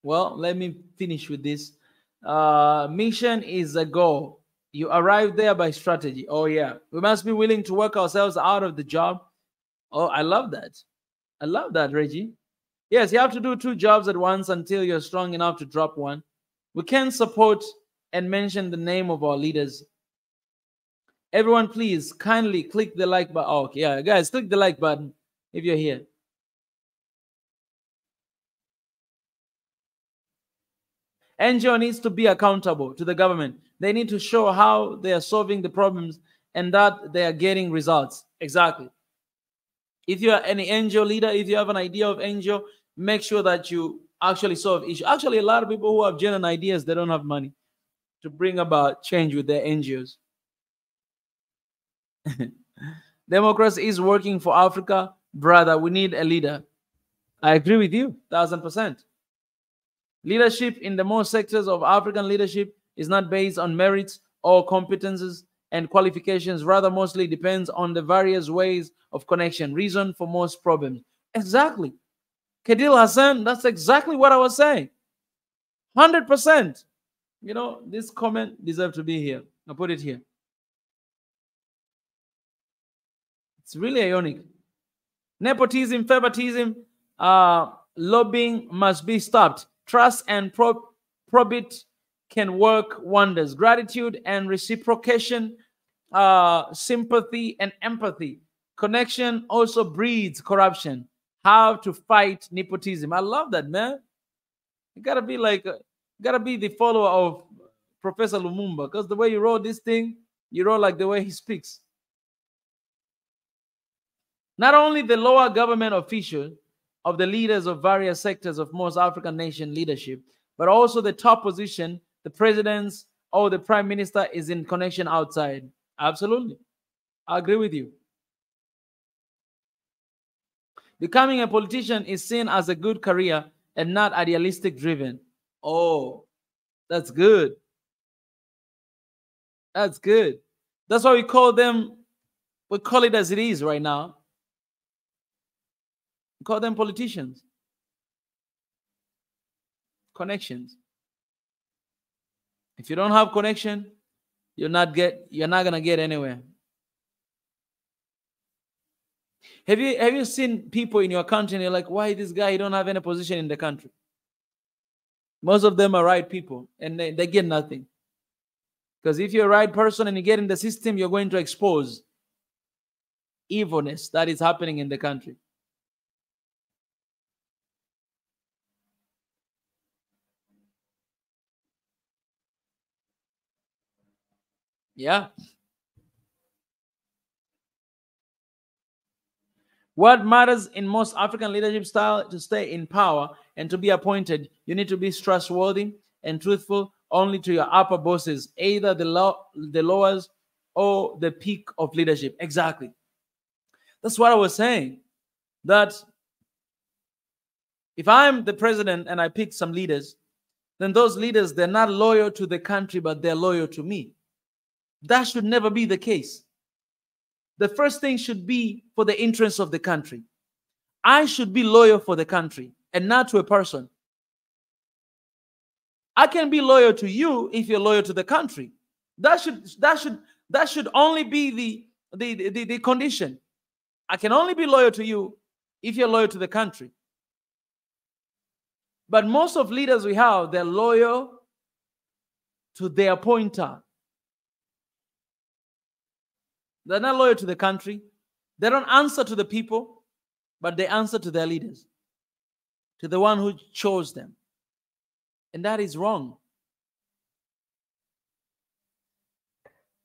S1: Well, let me finish with this. Mission is a goal. You arrive there by strategy. Oh, yeah. We must be willing to work ourselves out of the job. Oh, I love that. I love that, Reggie. Yes, you have to do 2 jobs at once until you're strong enough to drop one. We can support and mention the name of our leaders. Everyone, please kindly click the like button. Oh, okay, yeah, guys, click the like button if you're here. NGO needs to be accountable to the government. They need to show how they are solving the problems and that they are getting results. Exactly. If you are any NGO leader, if you have an idea of NGO, make sure that you actually solve issues. Actually, a lot of people who have genuine ideas, they don't have money to bring about change with their NGOs. Democracy is working for Africa, brother. We need a leader. I agree with you, 1000%. Leadership in the most sectors of African leadership is not based on merits or competences and qualifications, rather mostly depends on the various ways of connection, reason for most problems. Exactly. Khadil Hassan, that's exactly what I was saying. 100%. You know, this comment deserves to be here. I'll put it here. It's really ironic. Nepotism, favoritism, lobbying must be stopped. Trust and probit can work wonders. Gratitude and reciprocation, sympathy and empathy. Connection also breeds corruption. How to fight nepotism. I love that, man. You gotta be like, gotta be the follower of Professor Lumumba, because the way you wrote this thing, you wrote like the way he speaks. Not only the lower government official of the leaders of various sectors of most African nation leadership, but also the top position, the presidents or the prime minister is in connection outside. Absolutely. I agree with you. Becoming a politician is seen as a good career and not idealistic driven. Oh, that's good. That's good. That's why we call them, we call it as it is right now. We call them politicians. Connections. If you don't have connection, you're not gonna get anywhere. Have you seen people in your country and you're like, why this guy, he don't have any position in the country? Most of them are right people and they get nothing. Because if you're a right person and you get in the system, you're going to expose evilness that is happening in the country. Yeah. What matters in most African leadership style to stay in power and to be appointed, you need to be trustworthy and truthful only to your upper bosses, either the lowers or the peak of leadership. Exactly. That's what I was saying. That if I'm the president and I pick some leaders, then those leaders, they're not loyal to the country, but they're loyal to me. That should never be the case. The first thing should be for the interests of the country. I should be loyal for the country and not to a person. I can be loyal to you if you're loyal to the country. That should only be the condition. I can only be loyal to you if you're loyal to the country. But most of leaders we have, they're loyal to their appointer. They're not loyal to the country. They don't answer to the people, but they answer to their leaders, to the one who chose them. And that is wrong.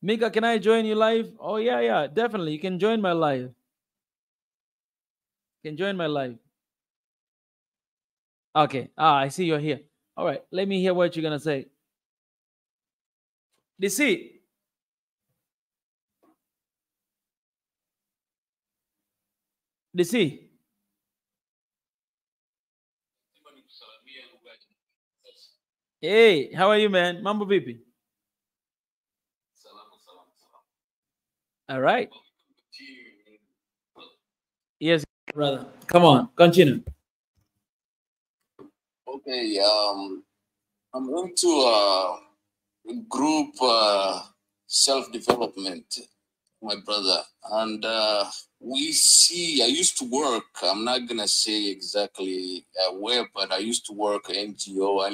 S1: Mika, can I join you live? Oh, yeah, definitely. You can join my live. You can join my live. Okay. I see you're here. All right. Let me hear what you're going to say. DC. DC. Hey, how are you, man? Mambo vipi? All right. Yes, brother. Come on, continue.
S2: Okay, I'm going to group self-development, my brother, and we see, I used to work, I'm not gonna say exactly where, but I used to work at NGO. I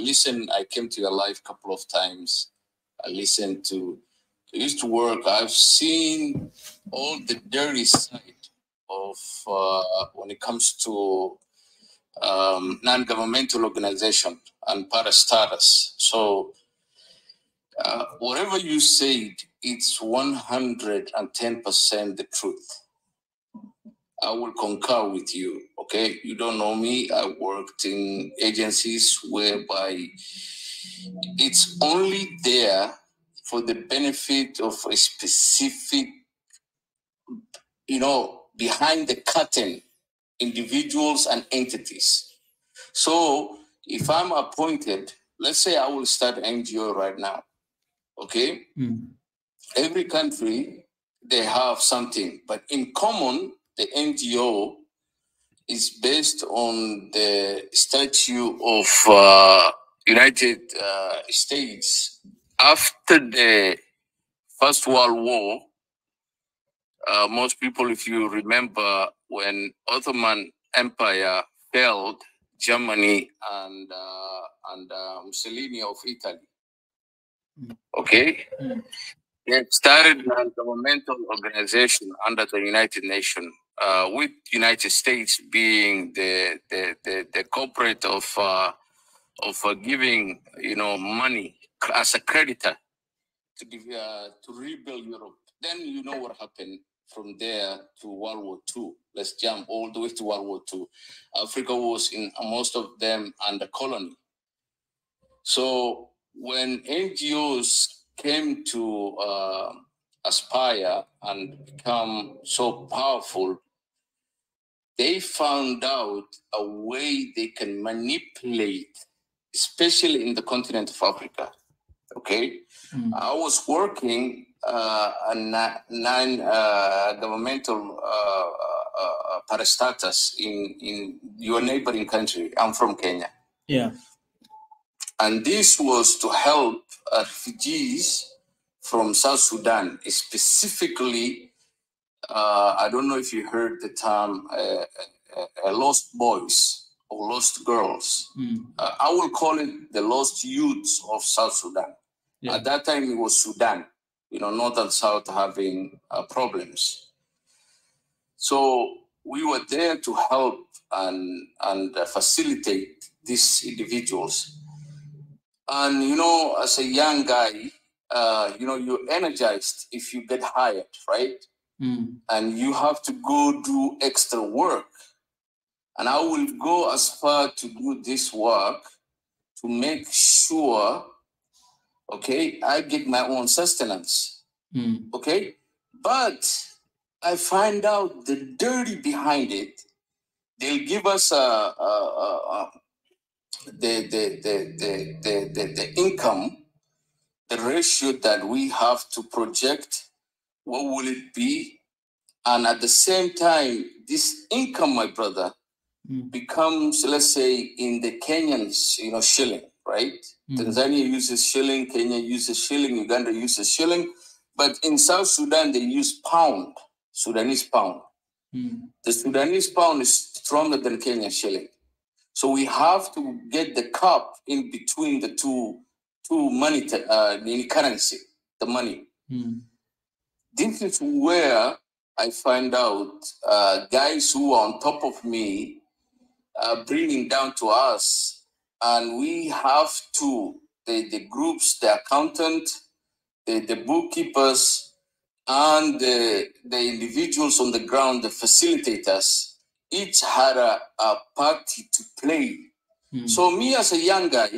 S2: came to your live a couple of times. I used to work. I've seen all the dirty side of when it comes to non-governmental organization and parastatals. So whatever you said, it's 110% the truth. I will concur with you, okay? You don't know me. I worked in agencies whereby it's only there for the benefit of a specific behind the curtain, individuals and entities. So if I'm appointed, let's say I will start an NGO right now, okay? Every country, they have something, but in common, the NGO is based on the statute of United States. After the First World War, most people, if you remember, when Ottoman Empire failed, Germany and Mussolini of Italy, okay? They started a governmental organization under the United Nations, with United States being the corporate of giving money as a creditor to give to rebuild Europe. Then you know what happened from there to World War II. Let's jump all the way to World War II. Africa was in most of them under colony. So when NGOs came to aspire and become so powerful, they found out a way they can manipulate, especially in the continent of Africa. Okay, I was working on 9 governmental parastatus in your neighboring country. I'm from Kenya.
S1: Yeah.
S2: And this was to help refugees from South Sudan, specifically, I don't know if you heard the term lost boys or lost girls. I will call it the lost youths of South Sudan. Yeah. At that time, it was Sudan, North and South having problems. So we were there to help and facilitate these individuals. And, as a young guy, you're energized if you get hired, right? And you have to go do extra work. And I will go as far to do this work to make sure, okay, I get my own sustenance, okay? But I find out the dirty behind it. They'll give us the income, the ratio that we have to project, what will it be? And at the same time, this income, my brother, becomes, let's say, in the Kenyans, shilling, right? Tanzania uses shilling, Kenya uses shilling, Uganda uses shilling. But in South Sudan, they use pound, Sudanese pound. The Sudanese pound is stronger than Kenyan shilling. So we have to get the cup in between the two money, currency, the money. This is where I find out guys who are on top of me bringing down to us, and we have to, the groups, the accountant, the bookkeepers, and the individuals on the ground, the facilitators, each had a party to play. So me as a young guy,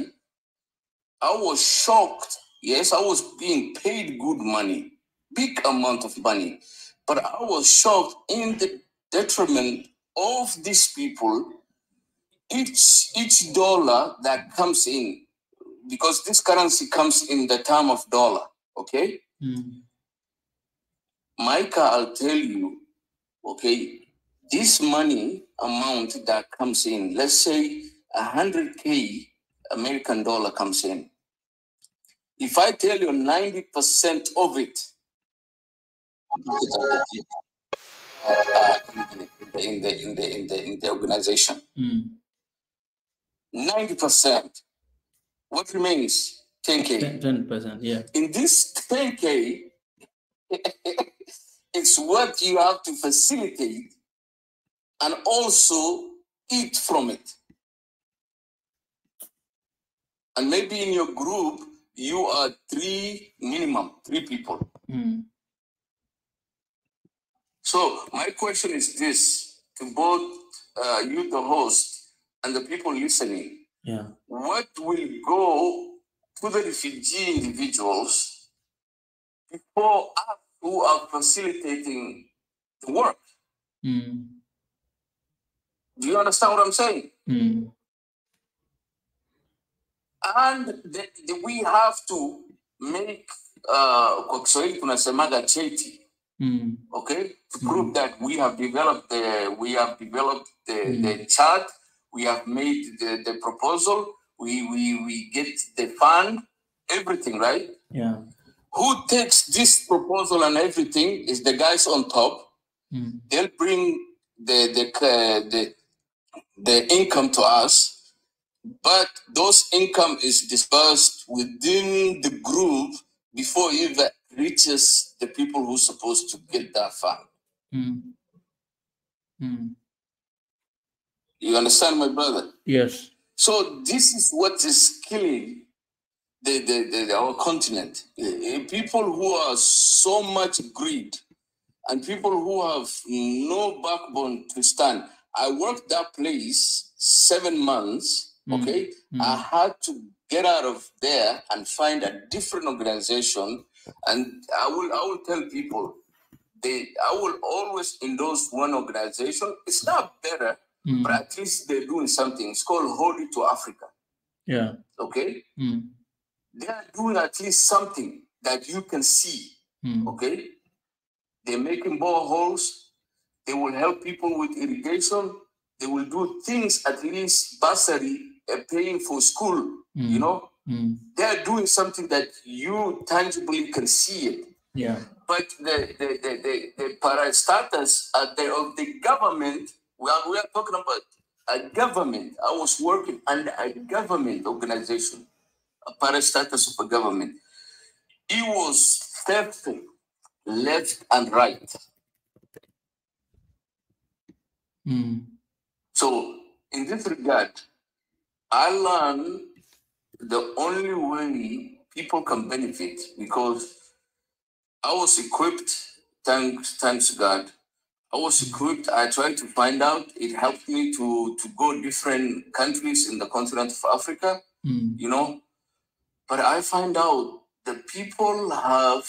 S2: I was shocked. Yes, I was being paid good money, big amount of money, but I was shocked in the detriment of these people. Each dollar that comes in, because this currency comes in the term of dollar, okay? Micah, I'll tell you, okay, this money amount that comes in, let's say 100K American dollar comes in. If I tell you 90% of it in the organization, 90%, what remains? 10K.
S1: 10%, yeah.
S2: In this 10K, it's what you have to facilitate and also eat from it. And maybe in your group, you are minimum three people. So my question is this, to both you, the host, and the people listening.
S1: Yeah.
S2: What will go to the refugee individuals before us who are facilitating the work.
S1: Mm.
S2: Do you understand what I'm saying?
S1: Mm.
S2: And we have to make kwa Kiswahili tunasemaga cheti, okay, to prove that we have developed the chart, we have made the proposal, we get the fund, everything, right?
S1: Yeah.
S2: Who takes this proposal and everything is the guys on top. They'll bring the income to us. But those income is dispersed within the group before it even reaches the people who's supposed to get that fund. You understand, my brother?
S1: Yes.
S2: So this is what is killing our continent. People who are so much greed and people who have no backbone to stand. I worked that place 7 months. Okay, I had to get out of there and find a different organization, and I will tell people I will always endorse one organization. It's not better, but at least they're doing something. It's called Hold It to Africa.
S1: Yeah.
S2: Okay, they are doing at least something that you can see. Okay, they're making boreholes. They will help people with irrigation. They will do things, at least bursary, paying for school, you know. They're doing something that you tangibly can see it.
S1: Yeah.
S2: But the parastatals of the government, we are talking about a government. I was working under a government organization, a parastatus of a government. It was thefting left and right. So in this regard, I learned the only way people can benefit, because I was equipped, thanks God, I was equipped. I tried to find out. It helped me to go different countries in the continent of Africa, you know. But I find out the people have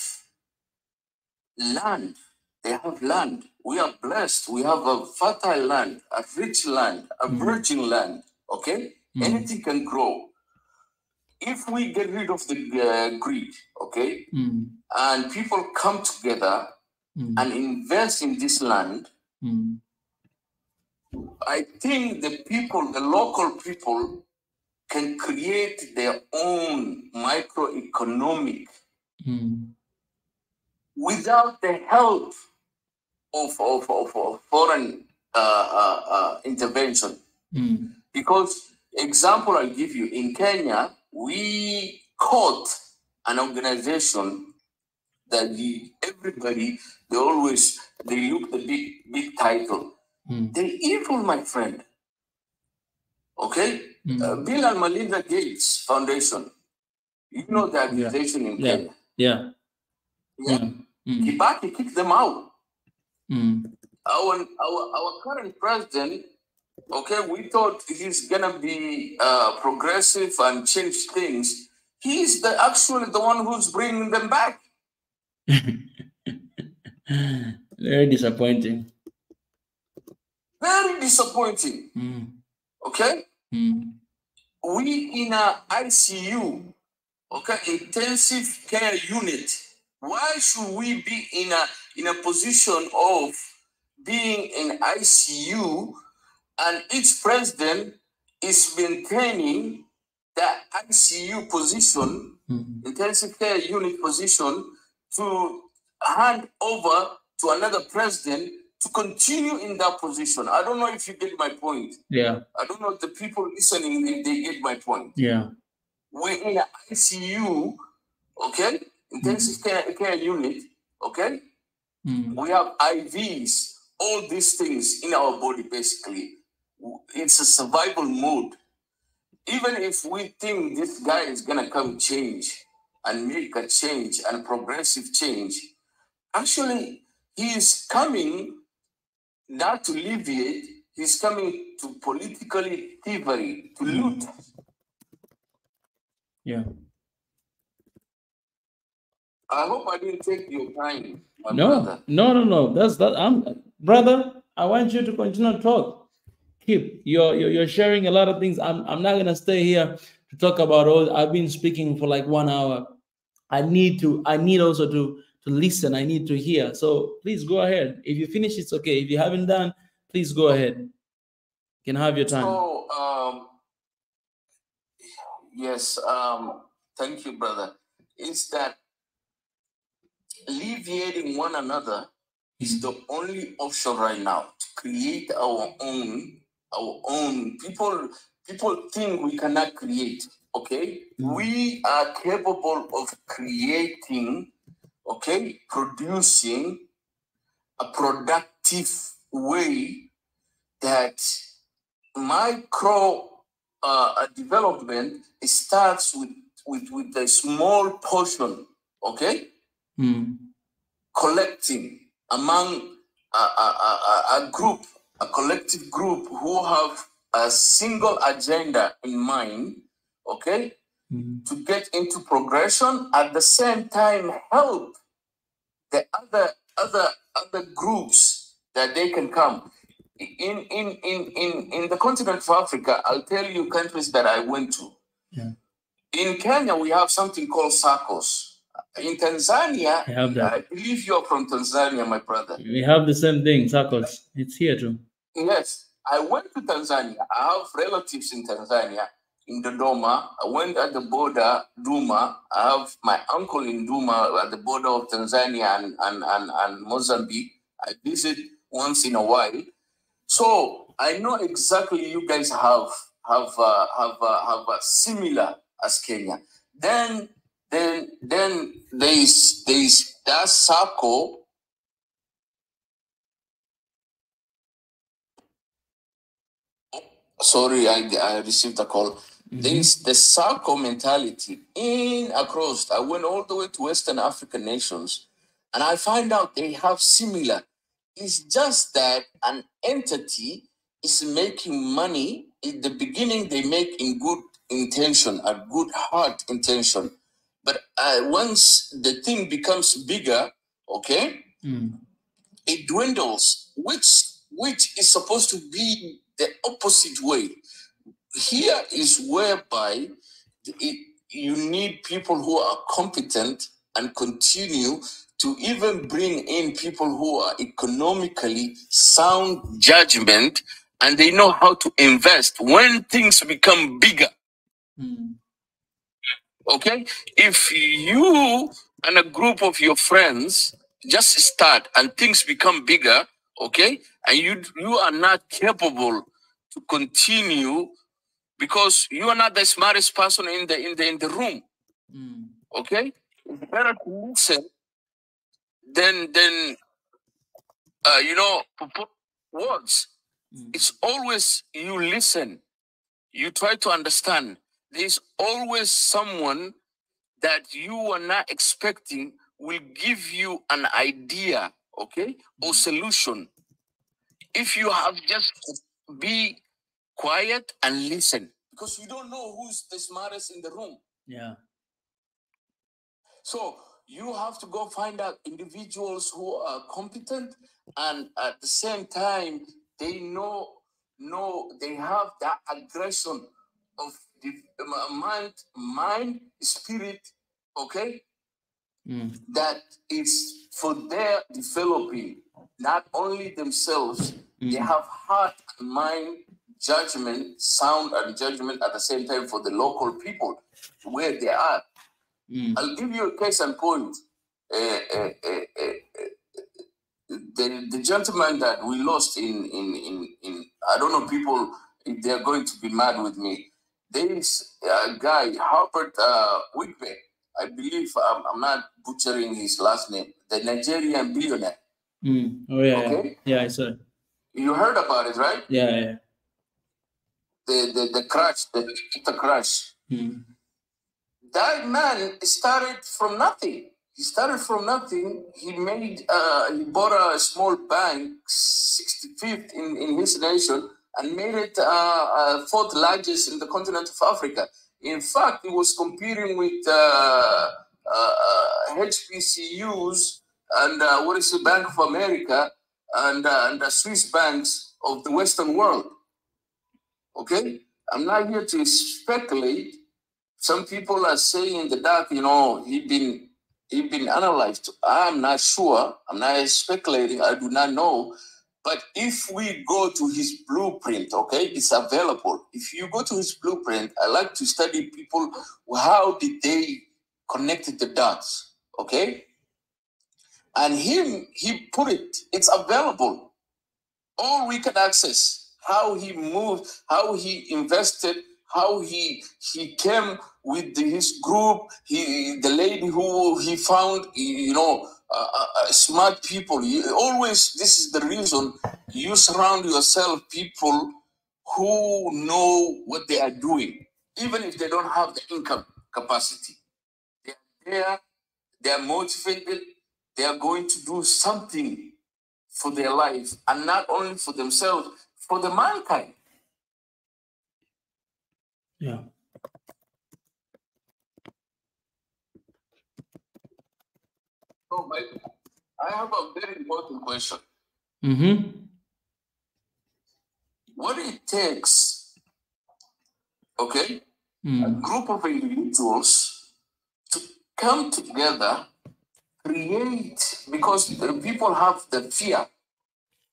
S2: land. They have land. We are blessed. We have a fertile land, a rich land, a virgin land. Okay? Anything can grow. If we get rid of the greed, okay, and people come together and invest in this land, I think the people, the local people, can create their own microeconomic without the help of foreign intervention. Because, example I'll give you, in Kenya, we caught an organization that everybody, they look the big title. They're evil, my friend. Okay? Bill and Melinda Gates Foundation. You know the organization in Kenya.
S1: Yeah.
S2: Kibaki kicked them out. Our current president, okay, we thought he's gonna be progressive and change things. He's actually the one who's bringing them back.
S1: Very disappointing.
S2: Very disappointing. Okay? We in a ICU, okay, intensive care unit. Why should we be in a position of being in ICU, and each president is maintaining the ICU position, intensive care unit position, to hand over to another president to continue in that position? I don't know if you get my point.
S1: Yeah.
S2: I don't know if the people listening, if they get my point.
S1: Yeah.
S2: We're in the ICU, okay? Intensive care unit, okay? We have IVs, all these things in our body, basically. It's a survival mode. Even if we think this guy is going to come change and make a change and progressive change, actually, he is coming not to alleviate, he's coming to politically thievery, to loot.
S1: Yeah.
S2: I hope I didn't take your time, my
S1: No,
S2: brother.
S1: no. That's that. Brother. I want you to continue to talk. Keep. You're sharing a lot of things. I'm not gonna stay here to talk about all. I've been speaking for like 1 hour. I need also to listen. I need to hear. So please go ahead. If you finish, it's okay. If you haven't done, please go ahead. You can have your time.
S2: So yes, thank you, brother. It's that alleviating one another is the only option right now to create our own. People think we cannot create. Okay, we are capable of creating. Okay, producing a productive way that micro development starts with a small portion, okay? Collecting among a group, a collective group who have a single agenda in mind, okay? To get into progression, at the same time help the other groups that they can come. In the continent of Africa, I'll tell you countries that I went to.
S1: Yeah.
S2: In Kenya, we have something called SACCOs. In Tanzania, I believe you're from Tanzania, my brother.
S1: We have the same thing, SACCOs. It's here too.
S2: Yes, I went to Tanzania. I have relatives in Tanzania, in Dodoma. I went at the border, Duma. I have my uncle in Duma at the border of Tanzania and Mozambique. I visit once in a while. So I know exactly you guys have a similar as Kenya. Then there's that circle. Sorry, I received a call. There's the circle mentality across. I went all the way to Western African nations, and I find out they have similar. It's just that an entity is making money. In the beginning, they make in good intention, a good heart intention. But once the thing becomes bigger, okay, it dwindles, which is supposed to be the opposite way. Here is whereby you need people who are competent and continue to even bring in people who are economically sound judgment, and they know how to invest when things become bigger. Okay? If you and a group of your friends just start and things become bigger, okay, and you are not capable to continue because you are not the smartest person in the room. Okay, it's better to listen than to put words. It's always you listen, you try to understand. There's always someone that you are not expecting will give you an idea, okay, or solution. If you have just be quiet and listen, because you don't know who's the smartest in the room.
S1: Yeah.
S2: So you have to go find out individuals who are competent, and at the same time, they know they have that aggression of the mind, spirit, okay? That is for their developing, not only themselves, they have heart and mind, judgment, sound and judgment at the same time for the local people where they are. I'll give you a case in point. The gentleman that we lost in I don't know people if they're going to be mad with me. There is a guy, Herbert Wigbe. I believe I'm not butchering his last name. The Nigerian billionaire.
S1: Oh yeah.
S2: Okay.
S1: Yeah, I saw it.
S2: You heard about it, right?
S1: Yeah.
S2: The crash, the crash. That man started from nothing. He started from nothing. He made, he bought a small bank, 65th in his nation, and made it fourth largest in the continent of Africa. In fact, he was competing with HBCUs and what is the Bank of America and the Swiss banks of the Western world. Okay, I'm not here to speculate. Some people are saying in the dark, you know, he been analyzed. I'm not sure. I'm not speculating. I do not know. But if we go to his blueprint, okay, it's available. If you go to his blueprint, I like to study people. How did they connect the dots? Okay, and he put it. It's available. All we can access. How he moved, how he invested, how he came with his group, the lady who he found, you know, smart people. Always, this is the reason you surround yourself people who know what they are doing, even if they don't have the income capacity. They are there, they are motivated, they are going to do something for their life, and not only for themselves, for the mankind.
S1: Yeah.
S2: So, I have a very important question. What it takes, okay, a group of individuals to come together, create, because people have the fear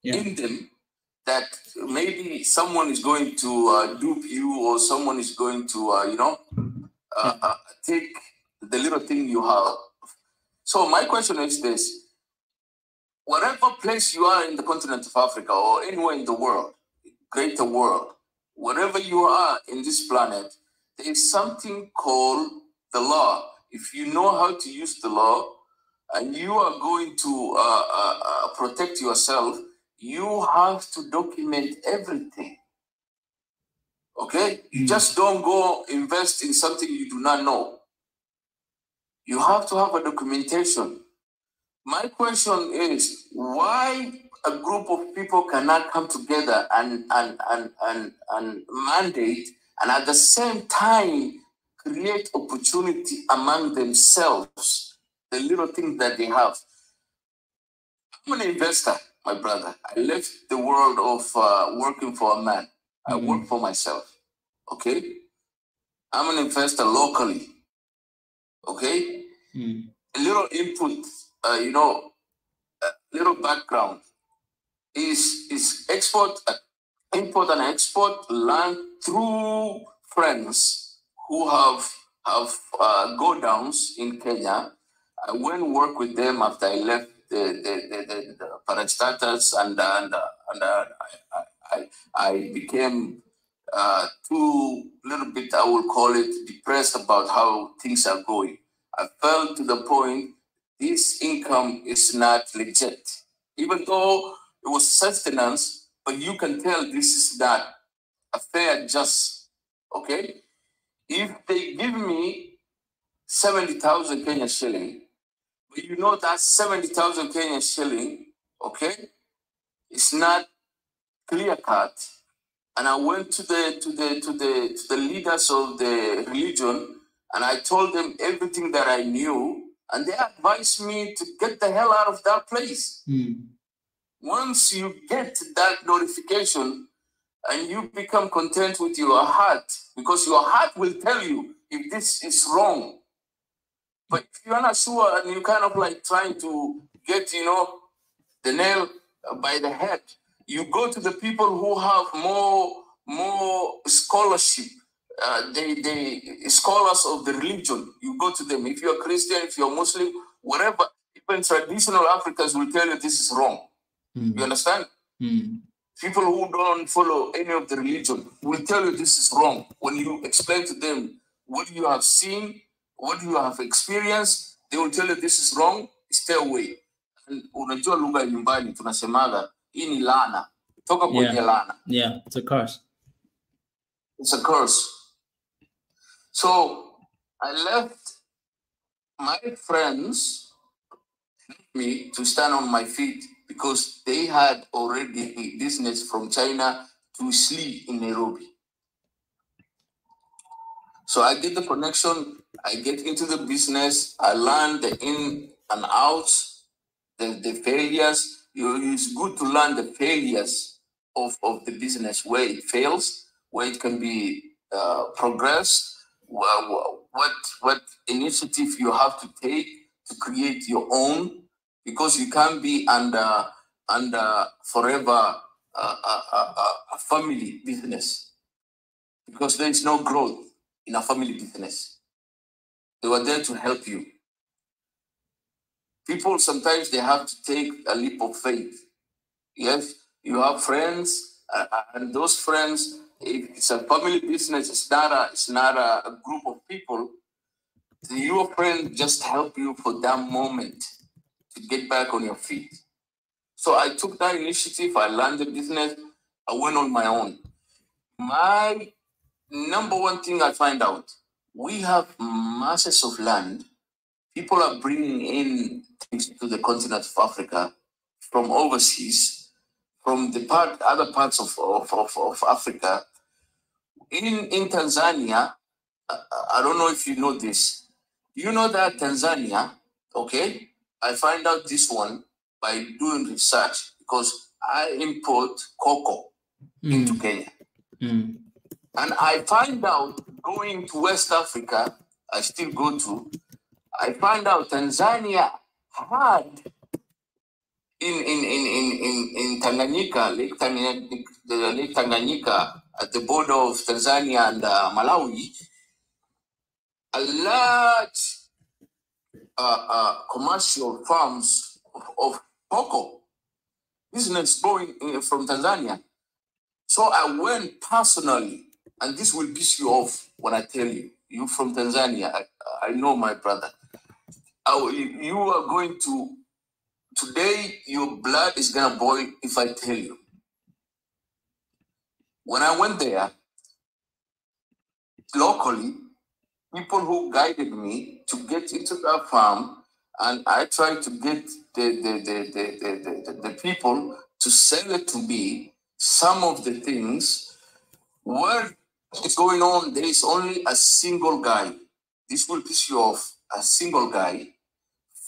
S2: in them that maybe someone is going to dupe you, or someone is going to, you know, take the little thing you have. So my question is this: whatever place you are in the continent of Africa or anywhere in the world, greater world, wherever you are in this planet, there is something called the law. If you know how to use the law and you are going to protect yourself, you have to document everything. Okay? You just don't go invest in something you do not know. You have to have a documentation. My question is, why a group of people cannot come together and mandate, and at the same time create opportunity among themselves, the little things that they have? I'm an investor, my brother. I left the world of working for a man. I work for myself. Okay? I'm an investor locally. Okay? A little input, you know, little background is import and export land through friends who have go downs in Kenya. I went to work with them after I left the parastatals, and I became too little bit, I will call it, depressed about how things are going. I fell to the point this income is not legit, even though it was sustenance, but you can tell this is not a fair, just, okay? If they give me 70,000 Kenyan shilling, but you know that 70,000 Kenyan shilling, okay, it's not clear cut. And I went to the leaders of the religion, and I told them everything that I knew, and they advised me to get the hell out of that place. Once you get that notification and you become content with your heart, because your heart will tell you if this is wrong. But if you're not sure and you kind of like trying to get, you know, the nail by the head, you go to the people who have more scholarship. They scholars of the religion. You go to them. If you're Christian, if you're Muslim, whatever, even traditional Africans will tell you this is wrong. You understand? People who don't follow any of the religion will tell you this is wrong. When you explain to them what you have seen, what you have experienced, they will tell you this is wrong, stay away. Unajua lugha nyumbani tunasemaga hii ni laana. Toka kwenye laana.
S1: Yeah, it's a curse.
S2: It's a curse. So I left my friends me to stand on my feet because they had already business from China to sleep in Nairobi. So I get the connection, I get into the business, I learn the in and outs, the failures. It's good to learn the failures of the business, where it fails, where it can be progressed, what initiative you have to take to create your own, because you can't be under forever a family business, because there is no growth in a family business. They were there to help you. People sometimes they have to take a leap of faith. Yes, you have friends, and those friends, if it's a family business, it's not a group of people. Your friend just help you for that moment to get back on your feet. So I took that initiative. I learned the business. I went on my own. My number one thing I find out, we have masses of land. People are bringing in things to the continent of Africa from overseas, from the other parts of Africa. In Tanzania, I don't know if you know this. You know that Tanzania, okay? I find out this one by doing research, because I import cocoa into Kenya. And I find out, going to West Africa, I still go to, I find out Tanzania had in Tanganyika, Lake Tanganyika, at the border of Tanzania and Malawi, a large commercial farms of cocoa business going from Tanzania. So I went personally, and this will piss you off when I tell you, you from Tanzania, I know, my brother. You are going to, today your blood is gonna boil if I tell you. When I went there, locally, people who guided me to get into that farm, and I tried to get the people to sell it to me. Some of the things, what is going on, there is only a single guy. This will piss you off. A single guy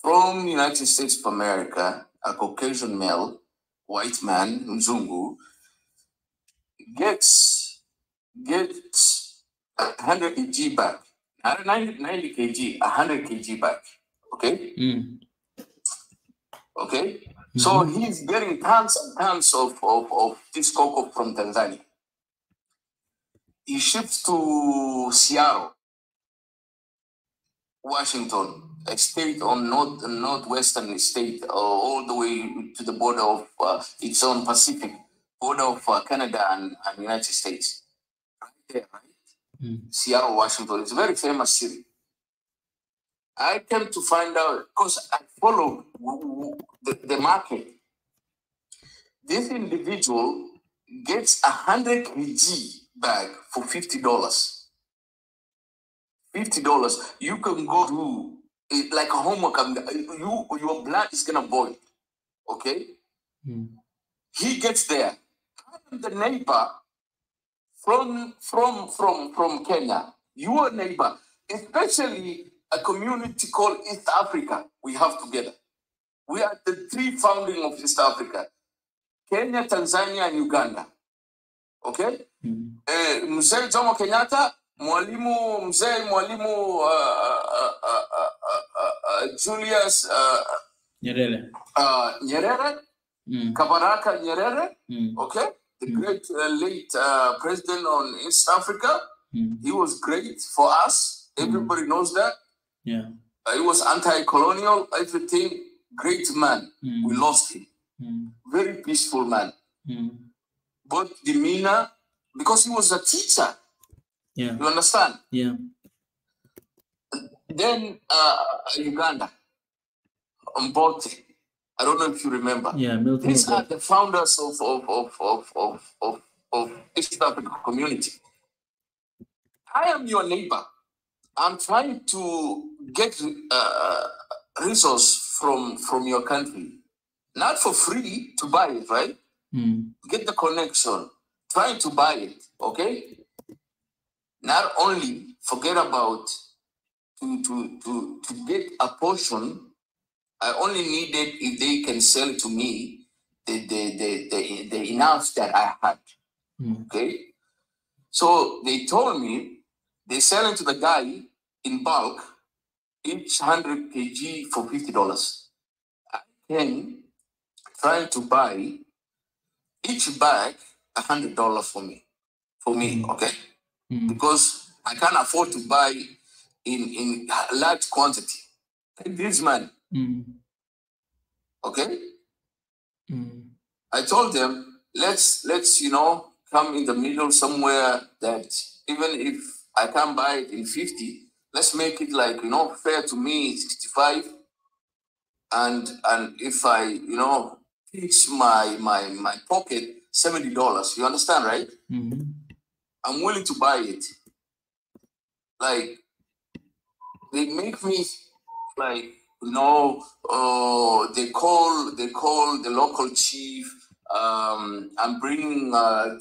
S2: from the United States of America, a Caucasian male, white man, Mzungu, gets 100 kg back. Not 90 kg, 100 kg back. Okay? Okay? So he's getting tons and tons of this cocoa from Tanzania. He ships to Seattle, Washington, a state on northwestern state, all the way to the border of its own Pacific, border of Canada and United States. Right there, right? Seattle, Washington. It's a very famous city. I came to find out, because I followed the market. This individual gets 100 kg bag for $50. $50. You can go to it like a homework. Your blood is gonna boil. Okay? He gets there. I'm the neighbor from Kenya. Your neighbor, especially a community called East Africa, we have together. We are the three founding of East Africa: Kenya, Tanzania, and Uganda. Okay? Mzee Jomo Kenyatta, Mwalimu Julius
S1: Nyerere.
S2: Nyerere, Kabaraka Nyerere, okay? The great late president on East Africa. He was great for us. Everybody knows that.
S1: Yeah.
S2: He was anti-colonial, everything. Great man. We lost him. Very peaceful man. But demeanor, because he was a teacher.
S1: Yeah.
S2: You understand?
S1: Yeah.
S2: Then Uganda, Mbote. I don't know if you remember.
S1: Yeah, Milton.
S2: These are the founders of East African community. I am your neighbor. I'm trying to get resource from your country, not for free, to buy it, right? Get the connection. Trying to buy it, okay? not only forget about to get a portion. I only needed if they can sell to me the enough that I had. Okay, so they told me they selling to the guy in bulk each 100 kg for $50. I can try to buy each bag $100 for me. Okay, because I can't afford to buy in large quantity. Like this man. Okay. I told them let's come in the middle somewhere that even if I can't buy it in 50, let's make it like fair to me 65, and if I fix my pocket $70, you understand, right? I'm willing to buy it. Like they make me like they call the local chief. I'm bringing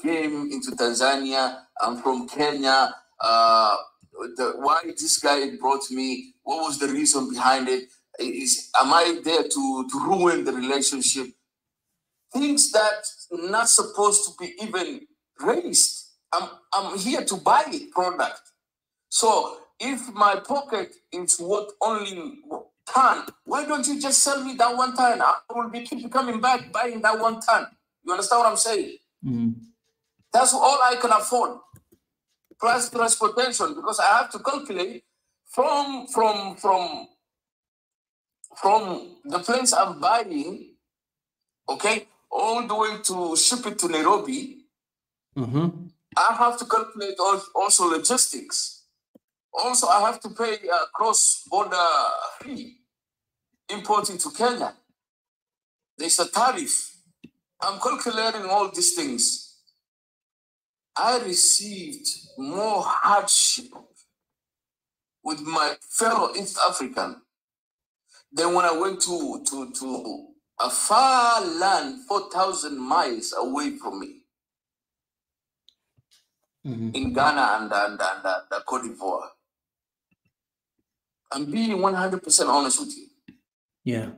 S2: game into Tanzania. I'm from Kenya. Why this guy brought me? What was the reason behind it? Am I there to ruin the relationship? Things that not supposed to be even raised. I'm here to buy a product. So if my pocket is worth only 10, why don't you just sell me that 1 ton? I will keep coming back buying that 1 ton. You understand what I'm saying? That's all I can afford. Plus transportation, because I have to calculate from the place I'm buying, okay, all the way to ship it to Nairobi. I have to calculate also logistics. Also, I have to pay a cross-border fee importing to Kenya. There's a tariff. I'm calculating all these things. I received more hardship with my fellow East African than when I went to a far land 4,000 miles away from me in Ghana and Cote d'Ivoire. I'm being 100% honest with you.
S1: Yeah.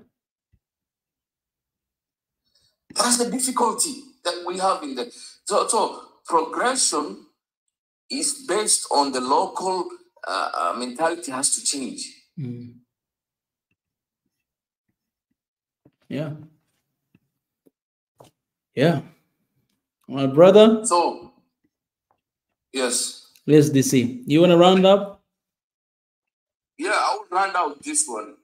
S2: That's the difficulty that we have in the so progression is based on the local mentality has to change.
S1: Yeah. Yeah. My brother.
S2: So yes.
S1: Yes, DC. You want to round up?
S2: Yeah, I would round out this one.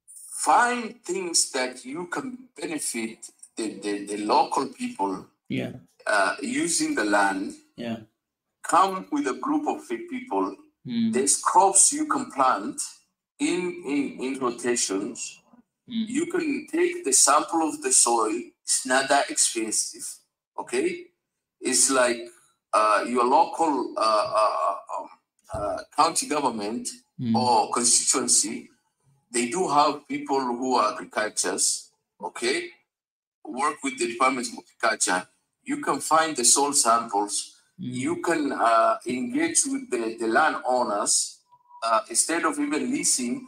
S2: Find things that you can benefit the local people.
S1: Yeah.
S2: Using the land.
S1: Yeah.
S2: Come with a group of people. There's crops you can plant in rotations. You can take the sample of the soil. It's not that expensive. Okay, it's like your local county government or constituency. They do have people who are agriculturists. Okay, work with the Department of Agriculture. You can find the soil samples. You can engage with the landowners. Instead of even leasing,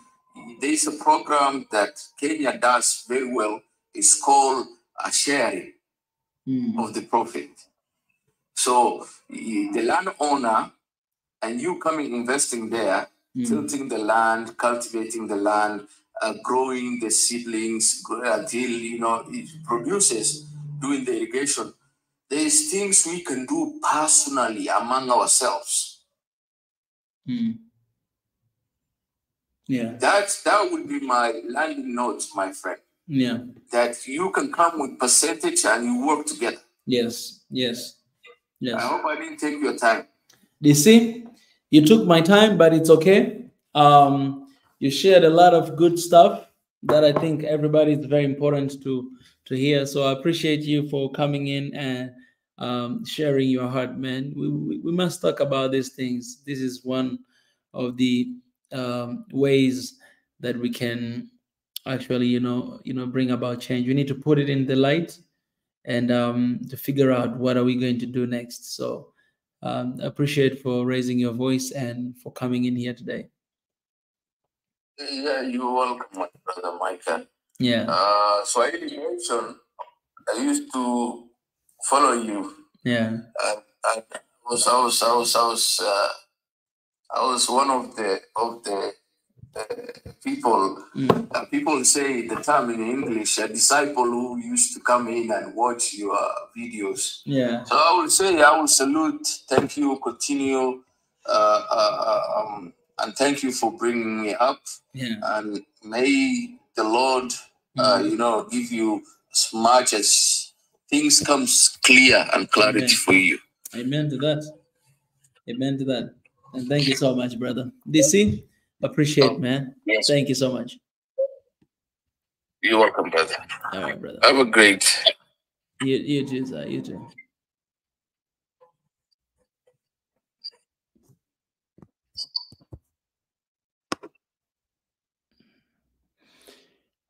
S2: there's a program that Kenya does very well. It's called a sharing of the profit. So the landowner and you coming investing there, tilting the land, cultivating the land, growing the seedlings until it produces, doing the irrigation. There's things we can do personally among ourselves.
S1: Yeah.
S2: That would be my landing note, my friend.
S1: Yeah.
S2: That you can come with percentage and you work together.
S1: Yes. Yes. Yes.
S2: I hope I didn't take your time.
S1: DC, you took my time, but it's okay. You shared a lot of good stuff that I think everybody is very important to hear. So I appreciate you for coming in and sharing your heart, man. We must talk about these things. This is one of the ways that we can actually, bring about change. We need to put it in the light and to figure out what are we going to do next. So Appreciate for raising your voice and for coming in here today.
S2: Yeah, you're welcome, my brother Michael.
S1: Yeah.
S2: Swahili Nation, I used to follow you.
S1: Yeah.
S2: I was one of the people. People say the term in English, a disciple who used to come in and watch your videos.
S1: Yeah.
S2: So I will say, I will salute. Thank you. Continue. And thank you for bringing me up.
S1: Yeah.
S2: And may the Lord, give you as much as things comes clear and clarity for you.
S1: Amen to that. Amen to that. And thank you so much, brother. DC, appreciate, man. Yes. Thank you so much.
S2: You're welcome, brother.
S1: All right, brother.
S2: Have a great.
S1: You too, sir. You too.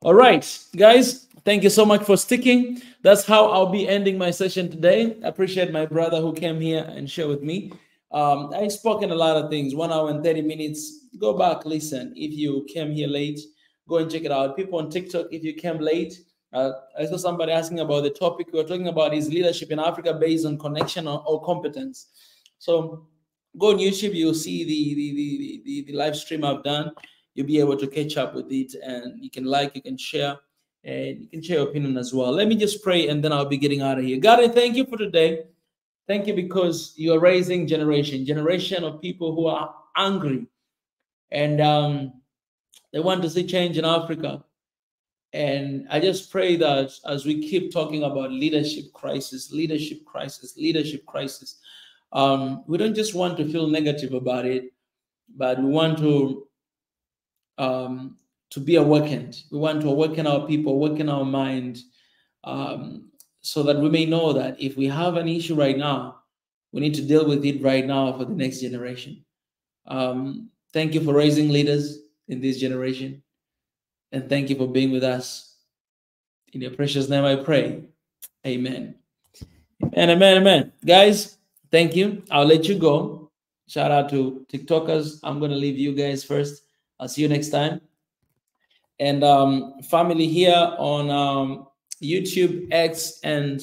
S1: All right, guys, thank you so much for sticking. That's how I'll be ending my session today. I appreciate my brother who came here and shared with me. I've spoken a lot of things, 1 hour and 30 minutes. Go back, listen. If you came here late, go and check it out. People on TikTok, if you came late, I saw somebody asking about the topic we were talking about is leadership in Africa based on connection or competence. So go on YouTube, you'll see the live stream I've done. You'll be able to catch up with it, and you can like, you can share, and you can share your opinion as well. Let me just pray, and then I'll be getting out of here. God, I thank you for today. Thank you because you are raising generation of people who are angry, and they want to see change in Africa. And I just pray that as we keep talking about leadership crisis, we don't just want to feel negative about it, but we want to be awakened. We want to awaken our people, awaken our mind, so that we may know that if we have an issue right now, we need to deal with it right now for the next generation. Thank you for raising leaders in this generation. And thank you for being with us. In your precious name I pray. Amen. Amen, amen, amen. Guys, thank you. I'll let you go. Shout out to TikTokers. I'm going to leave you guys first. I'll see you next time. And family here on YouTube, X, and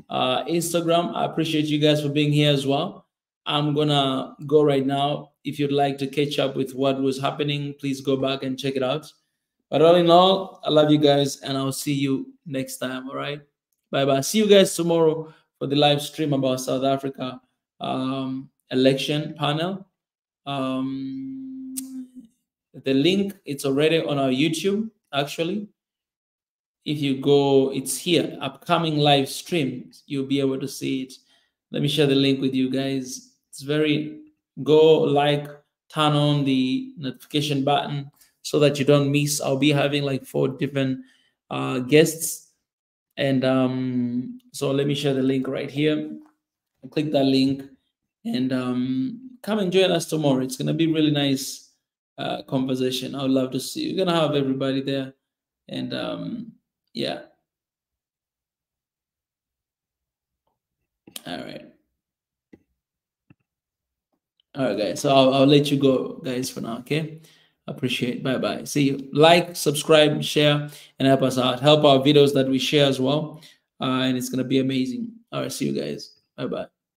S1: Instagram, I appreciate you guys for being here as well. I'm going to go right now. If you'd like to catch up with what was happening, please go back and check it out. But all in all, I love you guys, and I'll see you next time, all right? Bye-bye. See you guys tomorrow for the live stream about South Africa election panel. The link, it's already on our YouTube, actually. If you go, it's here, upcoming live streams. You'll be able to see it. Let me share the link with you guys. It's go like, turn on the notification button so that you don't miss. I'll be having like 4 different guests. And so let me share the link right here. Click that link and come and join us tomorrow. It's going to be really nice conversation. I would love to see you. We're going to have everybody there. And yeah. All right. All right, guys. So I'll let you go, guys, for now, okay? Appreciate. Bye-bye. See you. Like, subscribe, share, and help us out. Help our videos that we share as well. And it's going to be amazing. All right. See you guys. Bye-bye.